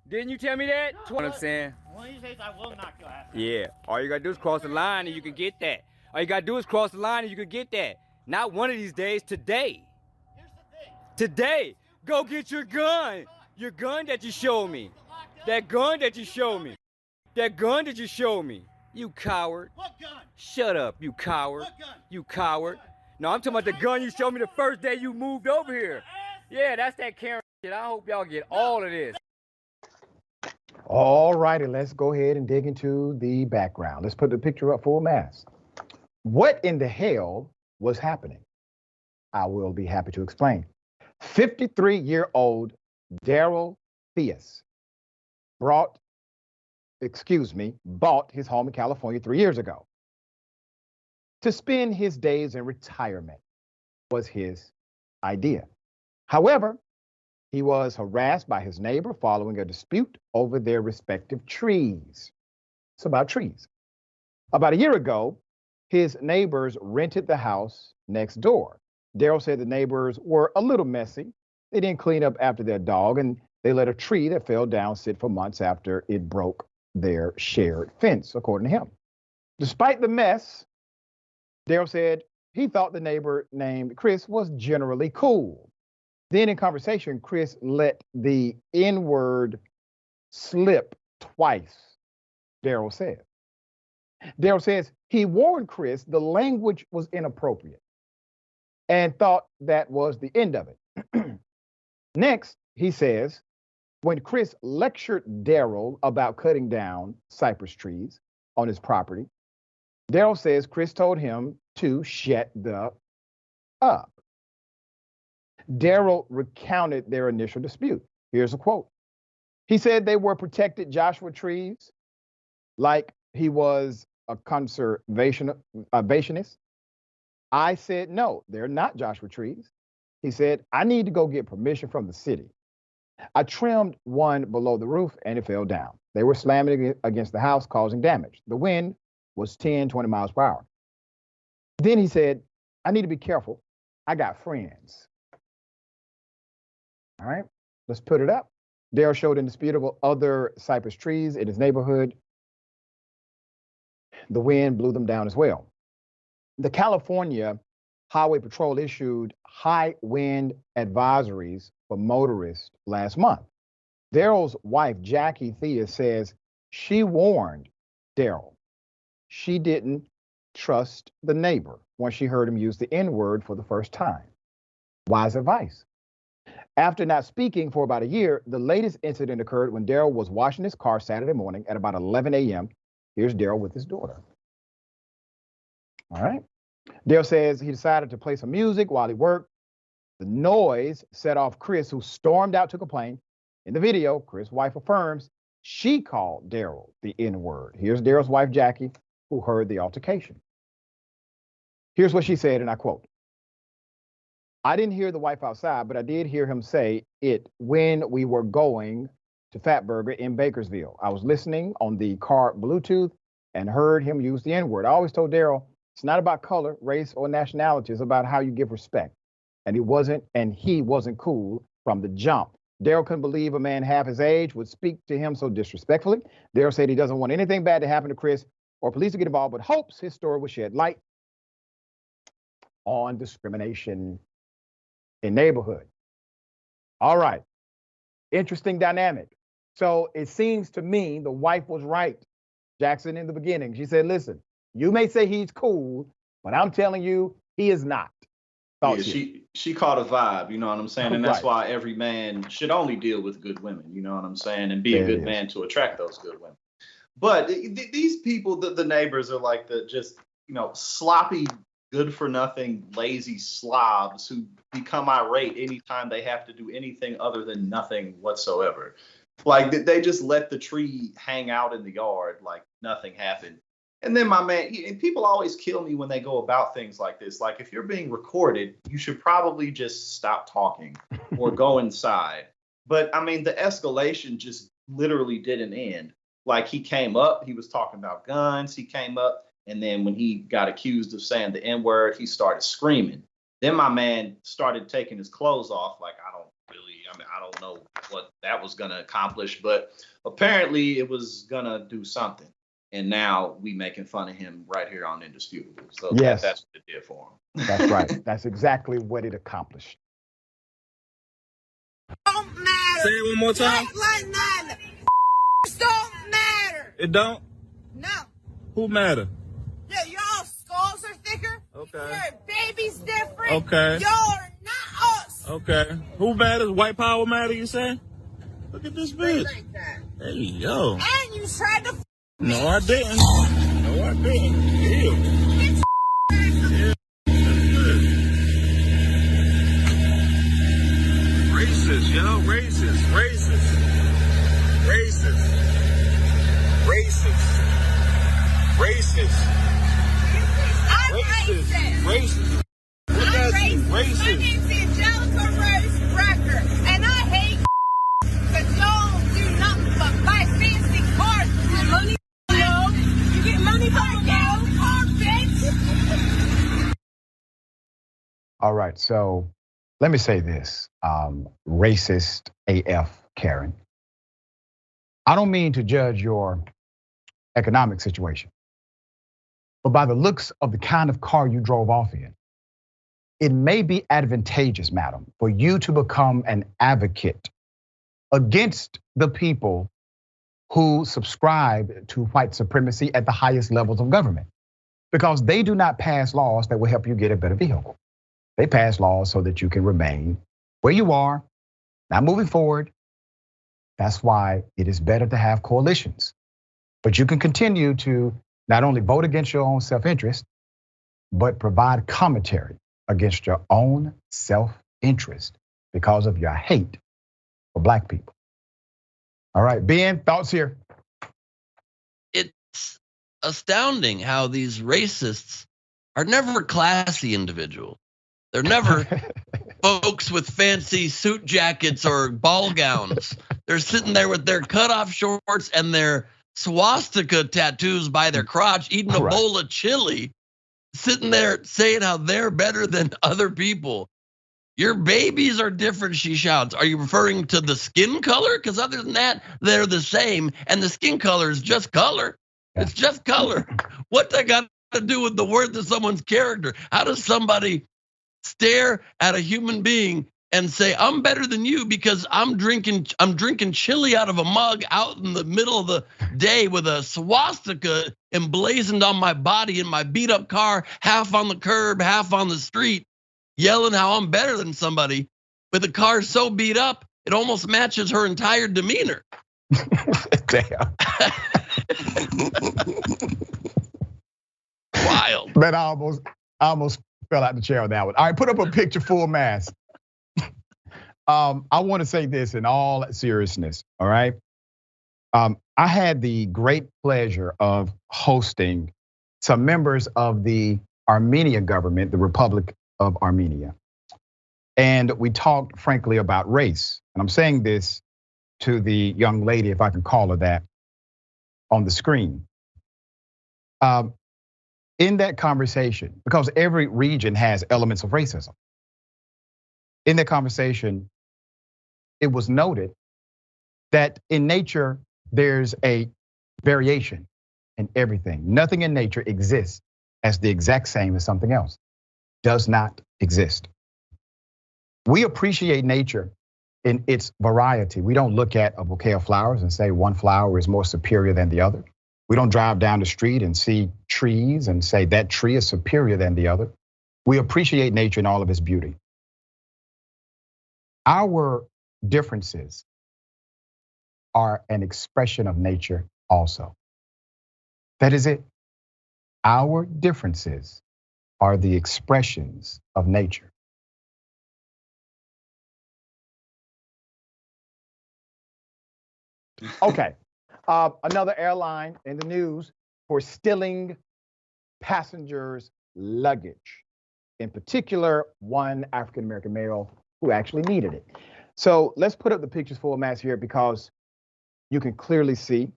Didn't you tell me that? That's what I'm saying. One of these days, I will knock your ass out. Yeah. All you gotta do is cross the line and you can get that. All you gotta do is cross the line and you can get that. Not one of these days. Today. Here's the thing. Today. Go get your gun. Your gun that you showed me. That gun that you showed me. That gun that you showed me. You coward. What gun? Shut up, you coward. What gun? You coward. No, I'm talking about the gun you showed me the first day you moved over here. Yeah, that's that Karen shit. I hope y'all get all of this. All righty, let's go ahead and dig into the background. Let's put the picture up full mass. What in the hell was happening? I will be happy to explain. 53-year-old Daryl Theus bought his home in California 3 years ago. To spend his days in retirement was his idea. However, he was harassed by his neighbor following a dispute over their respective trees. It's about trees. About a year ago, his neighbors rented the house next door. Daryl said the neighbors were a little messy. They didn't clean up after their dog, and they let a tree that fell down sit for months after it broke their shared fence, according to him. Despite the mess, Daryl said he thought the neighbor named Chris was generally cool. Then in conversation, Chris let the N-word slip twice, Daryl said. Daryl says he warned Chris the language was inappropriate and thought that was the end of it. Next, he says, when Chris lectured Daryl about cutting down cypress trees on his property, Daryl says Chris told him to shut the up. Daryl recounted their initial dispute. Here's a quote. He said they were protected Joshua trees like he was a conservationist. I said, no, they're not Joshua trees. He said, I need to go get permission from the city. I trimmed one below the roof and it fell down. They were slamming against the house, causing damage. The wind was 10, 20 miles per hour. Then he said, I need to be careful. I got friends. All right, let's put it up. Daryl showed indisputable other cypress trees in his neighborhood. The wind blew them down as well. The California Highway Patrol issued high wind advisories for motorists last month. Daryl's wife, Jackie Thea, says she warned Daryl. She didn't trust the neighbor when she heard him use the N-word for the first time. Wise advice. After not speaking for about a year, the latest incident occurred when Daryl was washing his car Saturday morning at about 11 a.m. Here's Daryl with his daughter. All right. Daryl says he decided to play some music while he worked. The noise set off Chris, who stormed out to complain. In the video, Chris' wife affirms she called Daryl the N-word. Here's Daryl's wife, Jackie, who heard the altercation. Here's what she said, and I quote, I didn't hear the wife outside, but I did hear him say it when we were going to Fatburger in Bakersville. I was listening on the car Bluetooth and heard him use the N-word. I always told Daryl, it's not about color, race, or nationality. It's about how you give respect. And he wasn't cool from the jump. Daryl couldn't believe a man half his age would speak to him so disrespectfully. Daryl said he doesn't want anything bad to happen to Chris or police to get involved, but hopes his story will shed light on discrimination in neighborhood. All right. Interesting dynamic. So it seems to me the wife was right, Jackson, in the beginning. She said, listen, you may say he's cool, but I'm telling you, he is not. Yeah, she caught a vibe, you know what I'm saying? And that's Right. why every man should only deal with good women, you know what I'm saying? And be a good man to attract those good women. But these people, the neighbors are like the just, you know, sloppy, good for nothing, lazy slobs who become irate anytime they have to do anything other than nothing whatsoever. Like they just let the tree hang out in the yard like nothing happened. And then my man, and people always kill me when they go about things like this. Like if you're being recorded, you should probably just stop talking or go inside. But I mean, the escalation just literally didn't end. Like he came up, he was talking about guns. He came up, and then when he got accused of saying the N-word, he started screaming. Then my man started taking his clothes off. Like I don't know what that was gonna accomplish, but apparently it was gonna do something. And now we making fun of him right here on Indisputable. So yes, that's what it did for him. That's right. That's exactly what it accomplished. Don't matter. Say it one more time. Like none. Don't matter. It don't? No. Who matter? Yeah, y'all skulls are thicker. Okay. Your baby's different. Okay. Y'all are not us. Okay. Who matters? White power matter, you say? Look at this bitch. Like that. Hey, yo. And you tried to No, I didn't. No, I didn't. Ew. Yeah. Racist, yo. Racist. Racist. Racist. Racist. Racist. I'm racist. Racist. Look I'm at you. racist. My Racist. name's Angelica Rose Rucker, and I hate because y'all do nothing but buy fancy cars with money. You get money back now, car bitch. All right, so let me say this, racist AF, Karen. I don't mean to judge your economic situation, but by the looks of the kind of car you drove off in, it may be advantageous, madam, for you to become an advocate against the people who subscribe to white supremacy at the highest levels of government, because they do not pass laws that will help you get a better vehicle. They pass laws so that you can remain where you are, not moving forward. That's why it is better to have coalitions. But you can continue to not only vote against your own self-interest, but provide commentary against your own self-interest because of your hate for black people. All right, Ben, thoughts here? It's astounding how these racists are never classy individuals. They're never folks with fancy suit jackets or ball gowns. They're sitting there with their cutoff shorts and their swastika tattoos by their crotch, eating a bowl of chili, sitting there saying how they're better than other people. Your babies are different, she shouts. Are you referring to the skin color? Because other than that, they're the same. And the skin color is just color. It's just color. What that got to do with the worth of someone's character? How does somebody stare at a human being and say, I'm better than you because I'm drinking chili out of a mug out in the middle of the day with a swastika emblazoned on my body in my beat up car, half on the curb, half on the street, yelling how I'm better than somebody with a car so beat up, it almost matches her entire demeanor. Damn. Wild. Man, I almost fell out the chair on that one. All right, put up a picture full mask. I want to say this in all seriousness, all right? I had the great pleasure of hosting some members of the Armenian government, the Republic of Armenia. And we talked frankly about race. And I'm saying this to the young lady, if I can call her that, on the screen. In that conversation, because every region has elements of racism, in that conversation, it was noted that in nature, there's a variation in everything. Nothing in nature exists as the exact same as something else. Does not exist. We appreciate nature in its variety. We don't look at a bouquet of flowers and say one flower is more superior than the other. We don't drive down the street and see trees and say that tree is superior than the other. We appreciate nature in all of its beauty. Our differences are an expression of nature also. That is it. Our differences are the expressions of nature. Okay, another airline in the news for stealing passengers' luggage. In particular, one African-American male who actually needed it. So let's put up the pictures full mass here because you can clearly see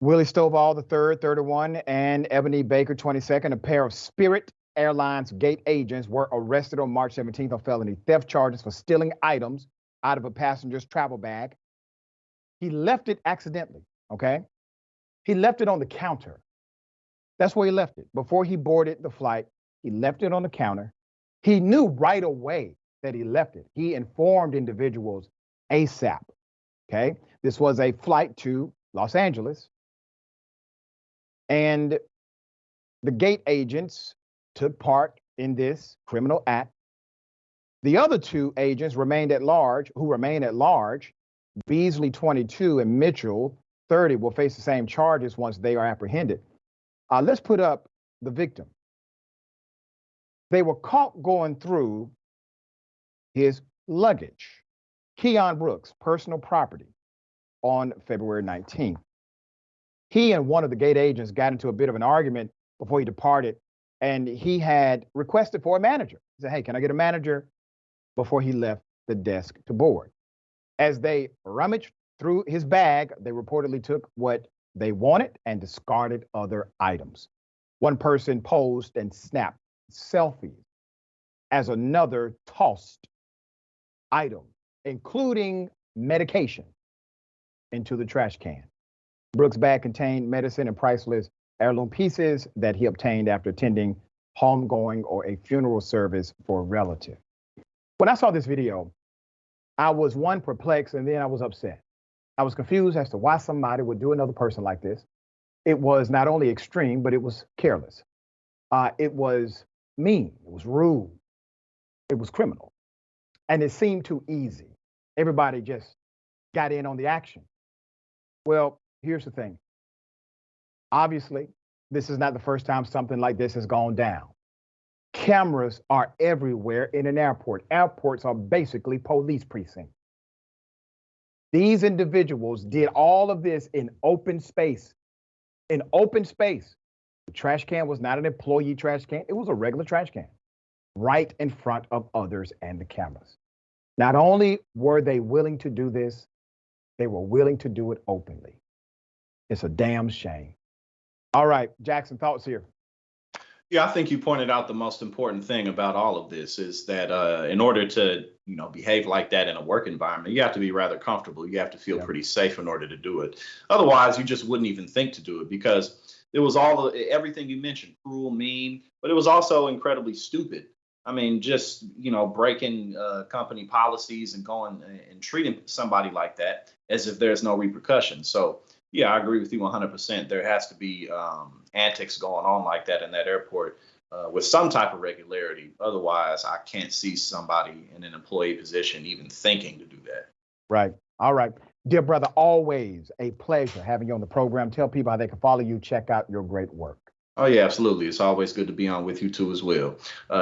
Willie Stovall III, 31, and Ebony Baker, 22nd, a pair of Spirit Airlines gate agents were arrested on March 17th on felony theft charges for stealing items out of a passenger's travel bag. He left it accidentally, okay? He left it on the counter. That's where he left it. Before he boarded the flight, he left it on the counter. He knew right away that he left it. He informed individuals ASAP, okay? This was a flight to Los Angeles. And the gate agents took part in this criminal act. The other two agents remain at large, Beasley, 22, and Mitchell, 30, will face the same charges once they are apprehended. Let's put up the victim. They were caught going through his luggage, Keon Brooks' personal property, on February 19th. He and one of the gate agents got into a bit of an argument before he departed, and he had requested for a manager. He said, hey, can I get a manager? Before he left the desk to board. As they rummaged through his bag, they reportedly took what they wanted and discarded other items. One person posed and snapped selfies as another tossed item, including medication, into the trash can. Brooks' bag contained medicine and priceless heirloom pieces that he obtained after attending homegoing or a funeral service for a relative. When I saw this video, I was one, perplexed, and then I was upset. I was confused as to why somebody would do another person like this. It was not only extreme, but it was careless. It was mean. It was rude. It was criminal. And it seemed too easy. Everybody just got in on the action. Well, here's the thing. Obviously, this is not the first time something like this has gone down. Cameras are everywhere in an airport. Airports are basically police precincts. These individuals did all of this in open space. In open space. The trash can was not an employee trash can. It was a regular trash can right in front of others and the cameras. Not only were they willing to do this, they were willing to do it openly. It's a damn shame. All right, Jackson, thoughts here. Yeah, I think you pointed out the most important thing about all of this is that in order to, behave like that in a work environment, you have to be rather comfortable. You have to feel pretty safe in order to do it. Otherwise, you just wouldn't even think to do it because it was everything you mentioned, cruel, mean, but it was also incredibly stupid. I mean, just, breaking company policies and going and treating somebody like that as if there's no repercussions. So, yeah, I agree with you 100%. There has to be antics going on like that in that airport with some type of regularity. Otherwise, I can't see somebody in an employee position even thinking to do that. Right. All right. Dear brother, always a pleasure having you on the program. Tell people how they can follow you, check out your great work. Oh, yeah, absolutely. It's always good to be on with you, too, as well.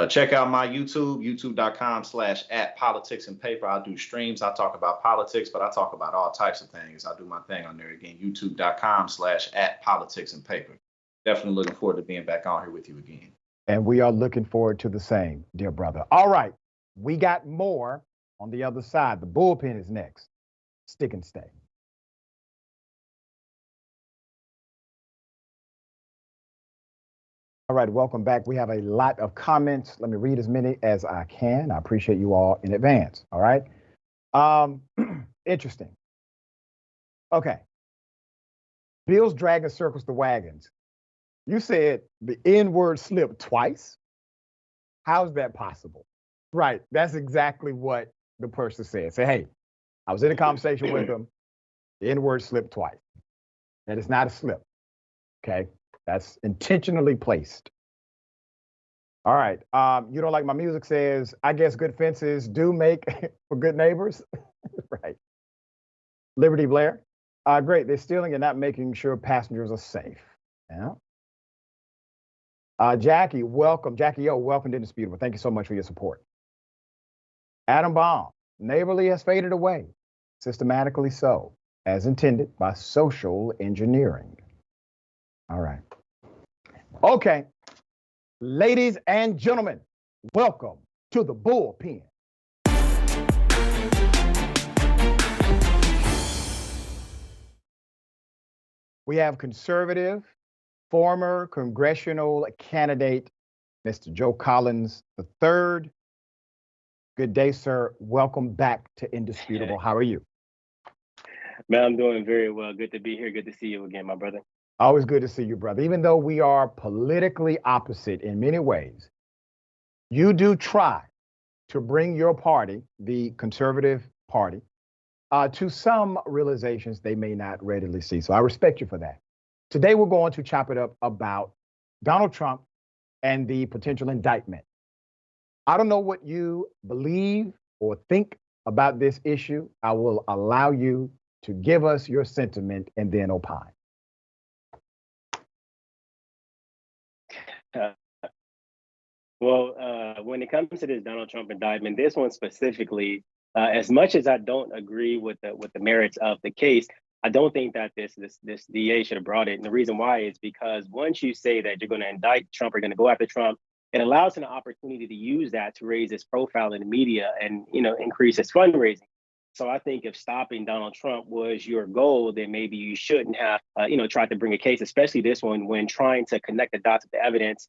Check out my YouTube, youtube.com/@politicsandpaper. I do streams. I talk about politics, but I talk about all types of things. I do my thing on there again, youtube.com/@politicsandpaper. Definitely looking forward to being back on here with you again. And we are looking forward to the same, dear brother. All right. We got more on the other side. The bullpen is next. Stick and stay. All right, welcome back. We have a lot of comments. Let me read as many as I can. I appreciate you all in advance. All right. Interesting. Okay. Bill's dragging circles the wagons. You said the N-word slipped twice? How's that possible? Right. That's exactly what the person said. Say, hey, I was in a conversation with him. The N-word slipped twice. That is not a slip. Okay, that's intentionally placed. All right. You don't like my music says, I guess good fences do make for good neighbors. Right. Liberty Blair. Great. They're stealing and not making sure passengers are safe. Yeah. Jackie, welcome. Jackie O, welcome to Indisputable. Thank you so much for your support. Adam Baum. Neighborly has faded away, systematically so, as intended by social engineering. All right. Okay. Ladies and gentlemen, welcome to the bullpen. We have conservative, former congressional candidate, Mr. Joe Collins III. Good day, sir. Welcome back to Indisputable. How are you? Man, I'm doing very well. Good to be here. Good to see you again, my brother. Always good to see you, brother. Even though we are politically opposite in many ways, you do try to bring your party, the Conservative Party, to some realizations they may not readily see. So I respect you for that. Today, we're going to chop it up about Donald Trump and the potential indictment. I don't know what you believe or think about this issue. I will allow you to give us your sentiment and then opine. When it comes to this Donald Trump indictment, this one specifically, as much as I don't agree with the merits of the case, I don't think that this DA should have brought it. And the reason why is because once you say that you're going to indict Trump or going to go after Trump, it allows him an opportunity to use that to raise his profile in the media and increase his fundraising. So I think if stopping Donald Trump was your goal, then maybe you shouldn't have tried to bring a case, especially this one, when trying to connect the dots with the evidence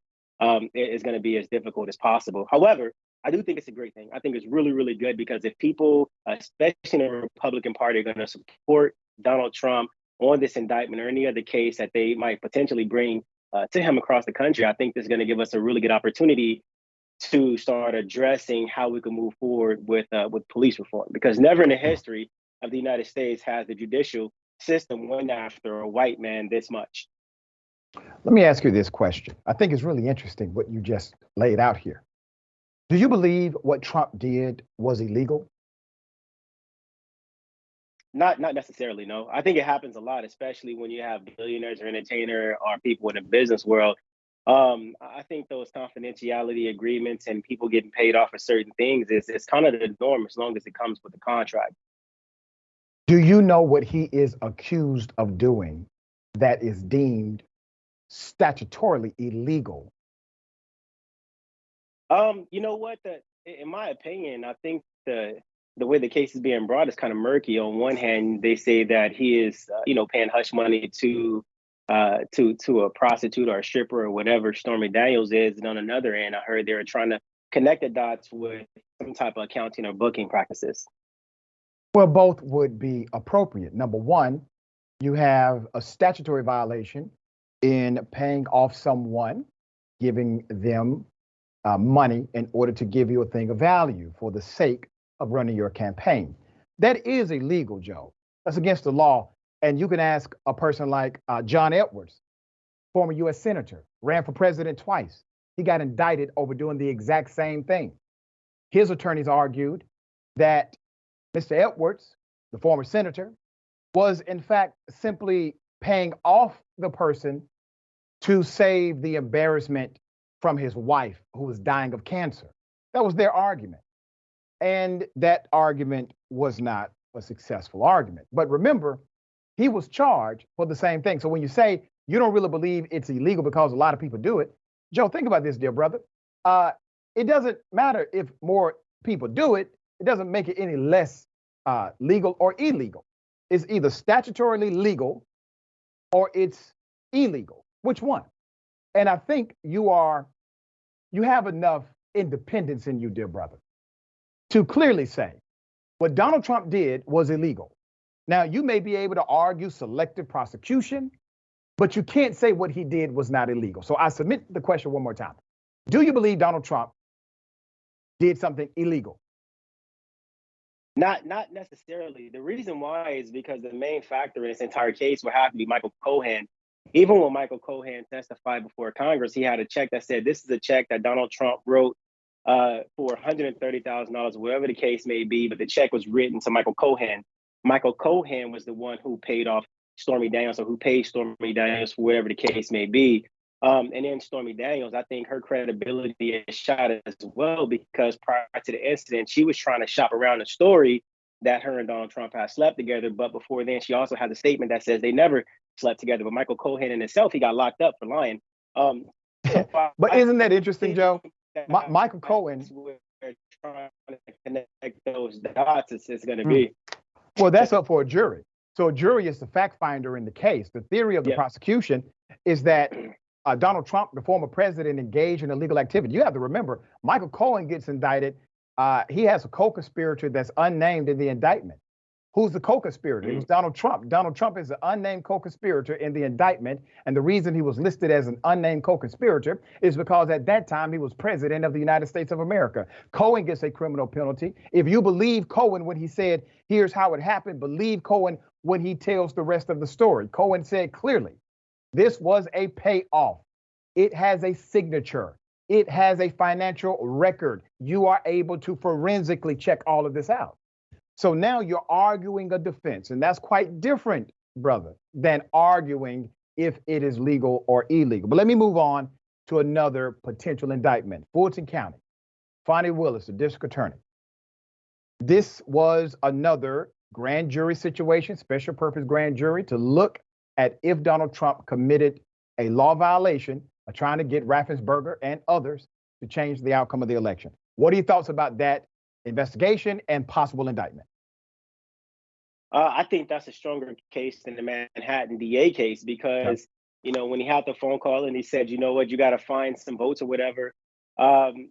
is going to be as difficult as possible. However, I do think it's a great thing. I think it's really, really good because if people, especially in the Republican Party, are going to support Donald Trump on this indictment or any other case that they might potentially bring to him across the country, I think this is going to give us a really good opportunity to start addressing how we can move forward with police reform. Because never in the history of the United States has the judicial system went after a white man this much. Let me ask you this question. I think it's really interesting what you just laid out here. Do you believe what Trump did was illegal? Not necessarily, no. I think it happens a lot, especially when you have billionaires or entertainers or people in the business world. I think those confidentiality agreements and people getting paid off for certain things is kind of the norm as long as it comes with the contract. Do you know what he is accused of doing that is deemed statutorily illegal? You know what? In my opinion, I think the way the case is being brought is kind of murky. On one hand, they say that he is, paying hush money to a prostitute or a stripper or whatever Stormy Daniels is, and on another end, I heard they were trying to connect the dots with some type of accounting or booking practices. Well, both would be appropriate. Number one, you have a statutory violation in paying off someone, giving them money in order to give you a thing of value for the sake of running your campaign. That is illegal, Joe. That's against the law. And you can ask a person like John Edwards, former U.S. senator, ran for president twice. He got indicted over doing the exact same thing. His attorneys argued that Mr. Edwards, the former senator, was in fact simply paying off the person to save the embarrassment from his wife, who was dying of cancer. That was their argument. And that argument was not a successful argument. But remember, he was charged for the same thing. So when you say you don't really believe it's illegal because a lot of people do it, Joe, think about this, dear brother. It doesn't matter if more people do it. It doesn't make it any less legal or illegal. It's either statutorily legal or it's illegal. Which one? And I think you have enough independence in you, dear brother, to clearly say what Donald Trump did was illegal. Now, you may be able to argue selective prosecution, but you can't say what he did was not illegal. So I submit the question one more time. Do you believe Donald Trump did something illegal? Not necessarily. The reason why is because the main factor in this entire case would have to be Michael Cohen. Even when Michael Cohen testified before Congress, he had a check that said this is a check that Donald Trump wrote for $130,000, whatever the case may be, but the check was written to Michael Cohen. Michael Cohen was the one who paid off Stormy Daniels, or who paid Stormy Daniels for whatever the case may be. And then Stormy Daniels, I think her credibility is shot as well, because prior to the incident, she was trying to shop around the story that her and Donald Trump had slept together. But before then, she also has a statement that says they never slept together. But Michael Cohen in himself, he got locked up for lying. But isn't that interesting, Joe? Michael Cohen. Trying to connect those dots, it's going to be. Well, that's up for a jury. So a jury is the fact finder in the case. The theory of the prosecution is that Donald Trump, the former president, engaged in illegal activity. You have to remember, Michael Cohen gets indicted. He has a co-conspirator that's unnamed in the indictment. Who's the co-conspirator? It was Donald Trump. Donald Trump is an unnamed co-conspirator in the indictment. And the reason he was listed as an unnamed co-conspirator is because at that time he was president of the United States of America. Cohen gets a criminal penalty. If you believe Cohen when he said, here's how it happened, believe Cohen when he tells the rest of the story. Cohen said clearly, this was a payoff. It has a signature. It has a financial record. You are able to forensically check all of this out. So now you're arguing a defense, and that's quite different, brother, than arguing if it is legal or illegal. But let me move on to another potential indictment. Fulton County, Fonnie Willis, the district attorney. This was another grand jury situation, special purpose grand jury, to look at if Donald Trump committed a law violation of trying to get Raffensperger and others to change the outcome of the election. What are your thoughts about that investigation and possible indictment? I think that's a stronger case than the Manhattan DA case, because, you know, when he had the phone call and he said, you know what, you got to find some votes or whatever,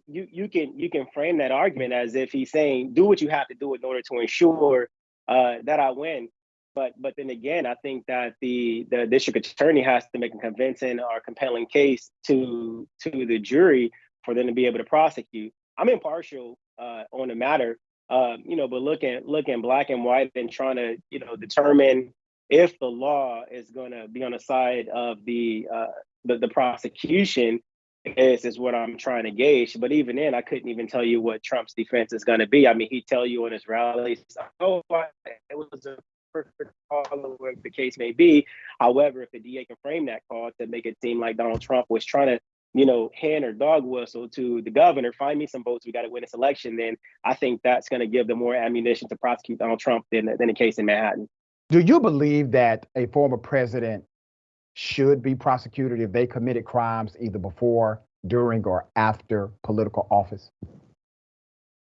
you can frame that argument as if he's saying, do what you have to do in order to ensure that I win. But then again, I think that the district attorney has to make a convincing or compelling case to the jury for them to be able to prosecute. I'm impartial on the matter, you know, but looking black and white and trying to, you know, determine if the law is going to be on the side of the prosecution is what I'm trying to gauge. But even then, I couldn't even tell you what Trump's defense is going to be. I mean, he'd tell you on his rallies, oh, it was a perfect call, whatever the case may be. However, if the DA can frame that call to make it seem like Donald Trump was trying to, you know, hand or dog whistle to the governor, find me some votes, we got to win this election, then I think that's going to give them more ammunition to prosecute Donald Trump than the case in Manhattan. Do you believe that a former president should be prosecuted if they committed crimes either before, during, or after political office?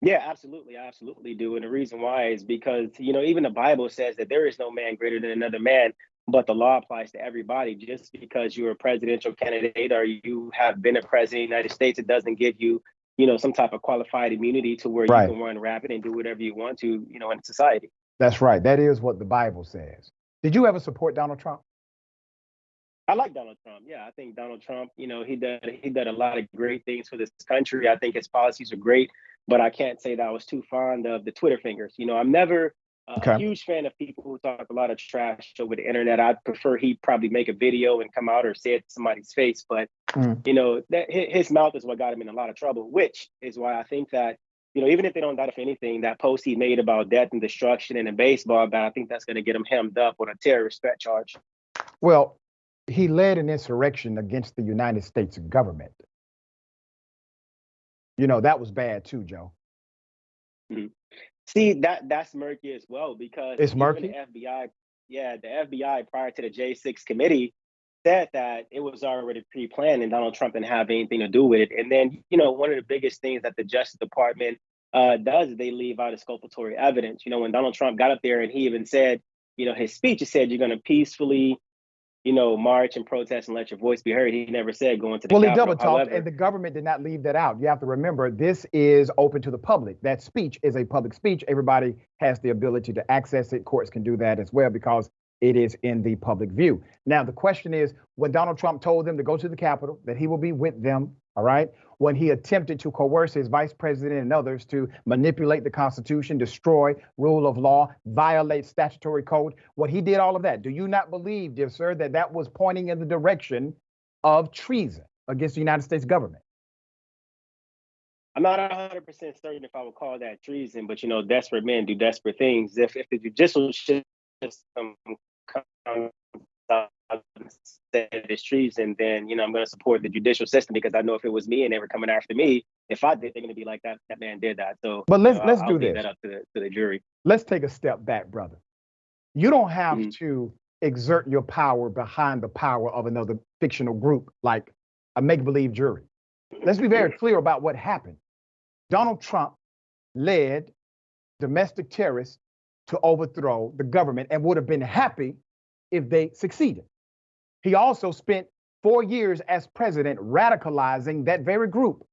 Yeah, absolutely. I absolutely do. And the reason why is because, you know, even the Bible says that there is no man greater than another man, but the law applies to everybody. Just because you're a presidential candidate or you have been a president of the United States, it doesn't give you, you know, some type of qualified immunity to where you can run rapid and do whatever you want to, you know, in society. That's right. That is what the Bible says. Did you ever support Donald Trump? I like Donald Trump. Yeah, I think Donald Trump, you know, he did a lot of great things for this country. I think his policies are great, but I can't say that I was too fond of the Twitter fingers. You know, I'm never a huge fan of people who talk a lot of trash over the internet. I'd prefer he probably make a video and come out or say it to somebody's face. But, you know, that his mouth is what got him in a lot of trouble, which is why I think that, you know, even if they don't indict him for anything, that post he made about death and destruction and a baseball bat, I think that's going to get him hemmed up on a terrorist threat charge. Well, he led an insurrection against the United States government. You know, that was bad too, Joe. Mm-hmm. See, that's murky as well, because it's murky. The FBI prior to the J6 committee said that it was already pre-planned and Donald Trump didn't have anything to do with it. And then, you know, one of the biggest things that the Justice Department does is they leave out exculpatory evidence. You know, when Donald Trump got up there and he even said, you know, his speech, he said, you're going to peacefully, you know, march and protest and let your voice be heard. He never said going to the Capitol. He double talked, and the government did not leave that out. You have to remember, this is open to the public. That speech is a public speech. Everybody has the ability to access it. Courts can do that as well because it is in the public view. Now, the question is, when Donald Trump told them to go to the Capitol, that he will be with them all right? When he attempted to coerce his vice president and others to manipulate the Constitution, destroy rule of law, violate statutory code, when he did all of that, do you not believe, dear sir, that that was pointing in the direction of treason against the United States government? I'm not 100% certain if I would call that treason, but desperate men do desperate things. If the judicial system comes out and said it's treason, then I'm going to support the judicial system, because I know if it was me and they were coming after me, if I did, they're going to be like, that man did that. So, but let's I'll do leave this. that up to the jury. Let's take a step back, brother. You don't have to exert your power behind the power of another fictional group like a make-believe jury. Let's be very clear about what happened. Donald Trump led domestic terrorists to overthrow the government and would have been happy if they succeeded. He also spent 4 years as president radicalizing that very group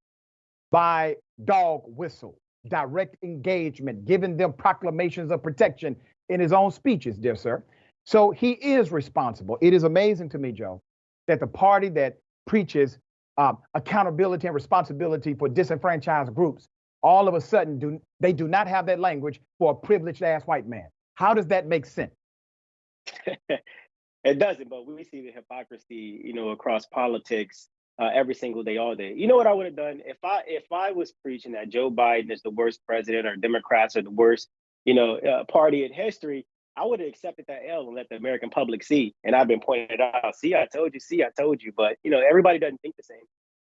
by dog whistle, direct engagement, giving them proclamations of protection in his own speeches, dear sir. So he is responsible. It is amazing to me, Joe, that the party that preaches accountability and responsibility for disenfranchised groups, all of a sudden do not have that language for a privileged ass white man. How does that make sense? It doesn't, but we see the hypocrisy, across politics every single day, all day. You know what I would have done if I was preaching that Joe Biden is the worst president or Democrats are the worst, party in history? I would have accepted that L and let the American public see. And I've been pointing it out. See, I told you. See, I told you. But everybody doesn't think the same.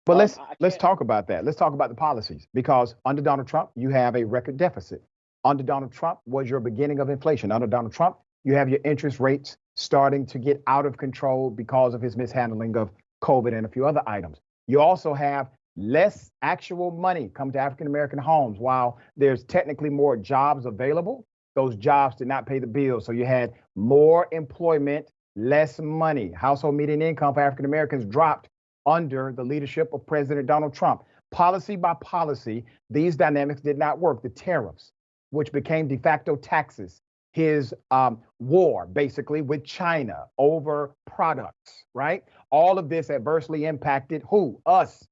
But let's talk about that. Let's talk about the policies, because under Donald Trump, you have a record deficit. Under Donald Trump was your beginning of inflation. Under Donald Trump, you have your interest rates starting to get out of control because of his mishandling of COVID and a few other items. You also have less actual money come to African-American homes. While there's technically more jobs available, those jobs did not pay the bills. So you had more employment, less money. Household median income for African-Americans dropped under the leadership of President Donald Trump. Policy by policy, these dynamics did not work. The tariffs, which became de facto taxes, his war basically with China over products, right? All of this adversely impacted who? Us,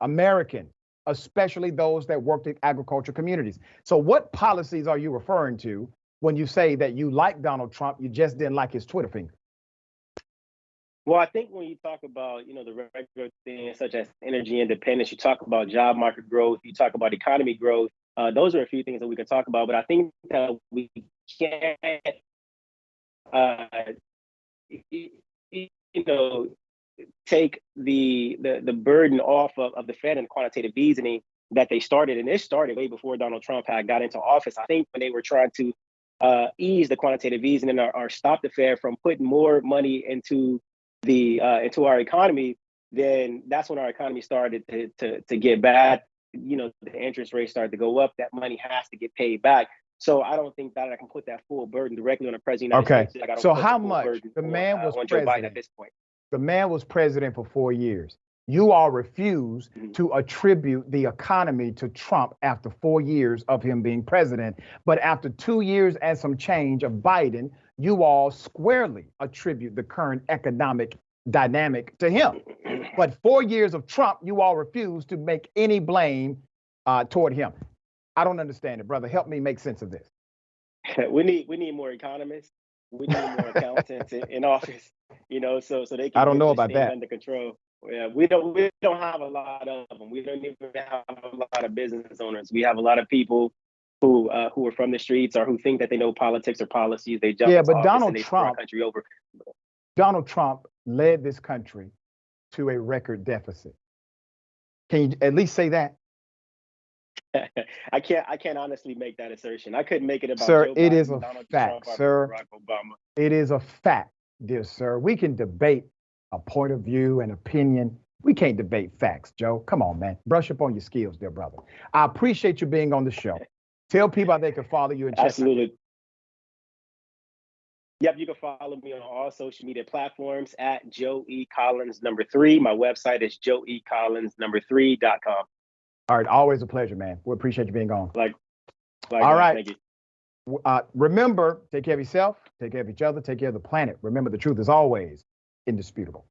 Americans, especially those that worked in agriculture communities. So what policies are you referring to when you say that you like Donald Trump, you just didn't like his Twitter finger? Well, I think when you talk about, the regular things such as energy independence, you talk about job market growth, you talk about economy growth. Those are a few things that we can talk about. But I think that we can't, take the burden off of the Fed and quantitative easing that they started. And it started way before Donald Trump had got into office. I think when they were trying to ease the quantitative easing or stop the Fed from putting more money into our economy, then that's when our economy started to get bad. The interest rates started to go up. That money has to get paid back. So I don't think that I can put that full burden directly on the president of the United States. Okay. So how much the man was on Joe president Biden at this point? The man was president for 4 years. You all refused to attribute the economy to Trump after 4 years of him being president. But after 2 years and some change of Biden, you all squarely attribute the current economic dynamic to him. But 4 years of Trump, you all refused to make any blame toward him. I don't understand it, brother. Help me make sense of this. We need more economists. We need more accountants in office. So they can I don't know get about things that. under control. Yeah, we don't have a lot of them. We don't even have a lot of business owners. We have a lot of people who are from the streets or who think that they know politics or policies. They jump into office and they screw our country over. Donald Trump led this country to a record deficit. Can you at least say that? I can't honestly make that assertion. I couldn't make it about Sir, Joe it Biden, is a Donald fact, Trump, sir. Barack Obama. It is a fact, dear sir. We can debate a point of view and opinion. We can't debate facts, Joe. Come on, man. Brush up on your skills, dear brother. I appreciate you being on the show. Tell people how they can follow you and check. Absolutely. Yep, you can follow me on all social media platforms at Joe E. Collins 3. My website is joeecollins3.com. All right, always a pleasure, man. We appreciate you being on. All right. Thank you. Remember, take care of yourself, take care of each other, take care of the planet. Remember, the truth is always indisputable.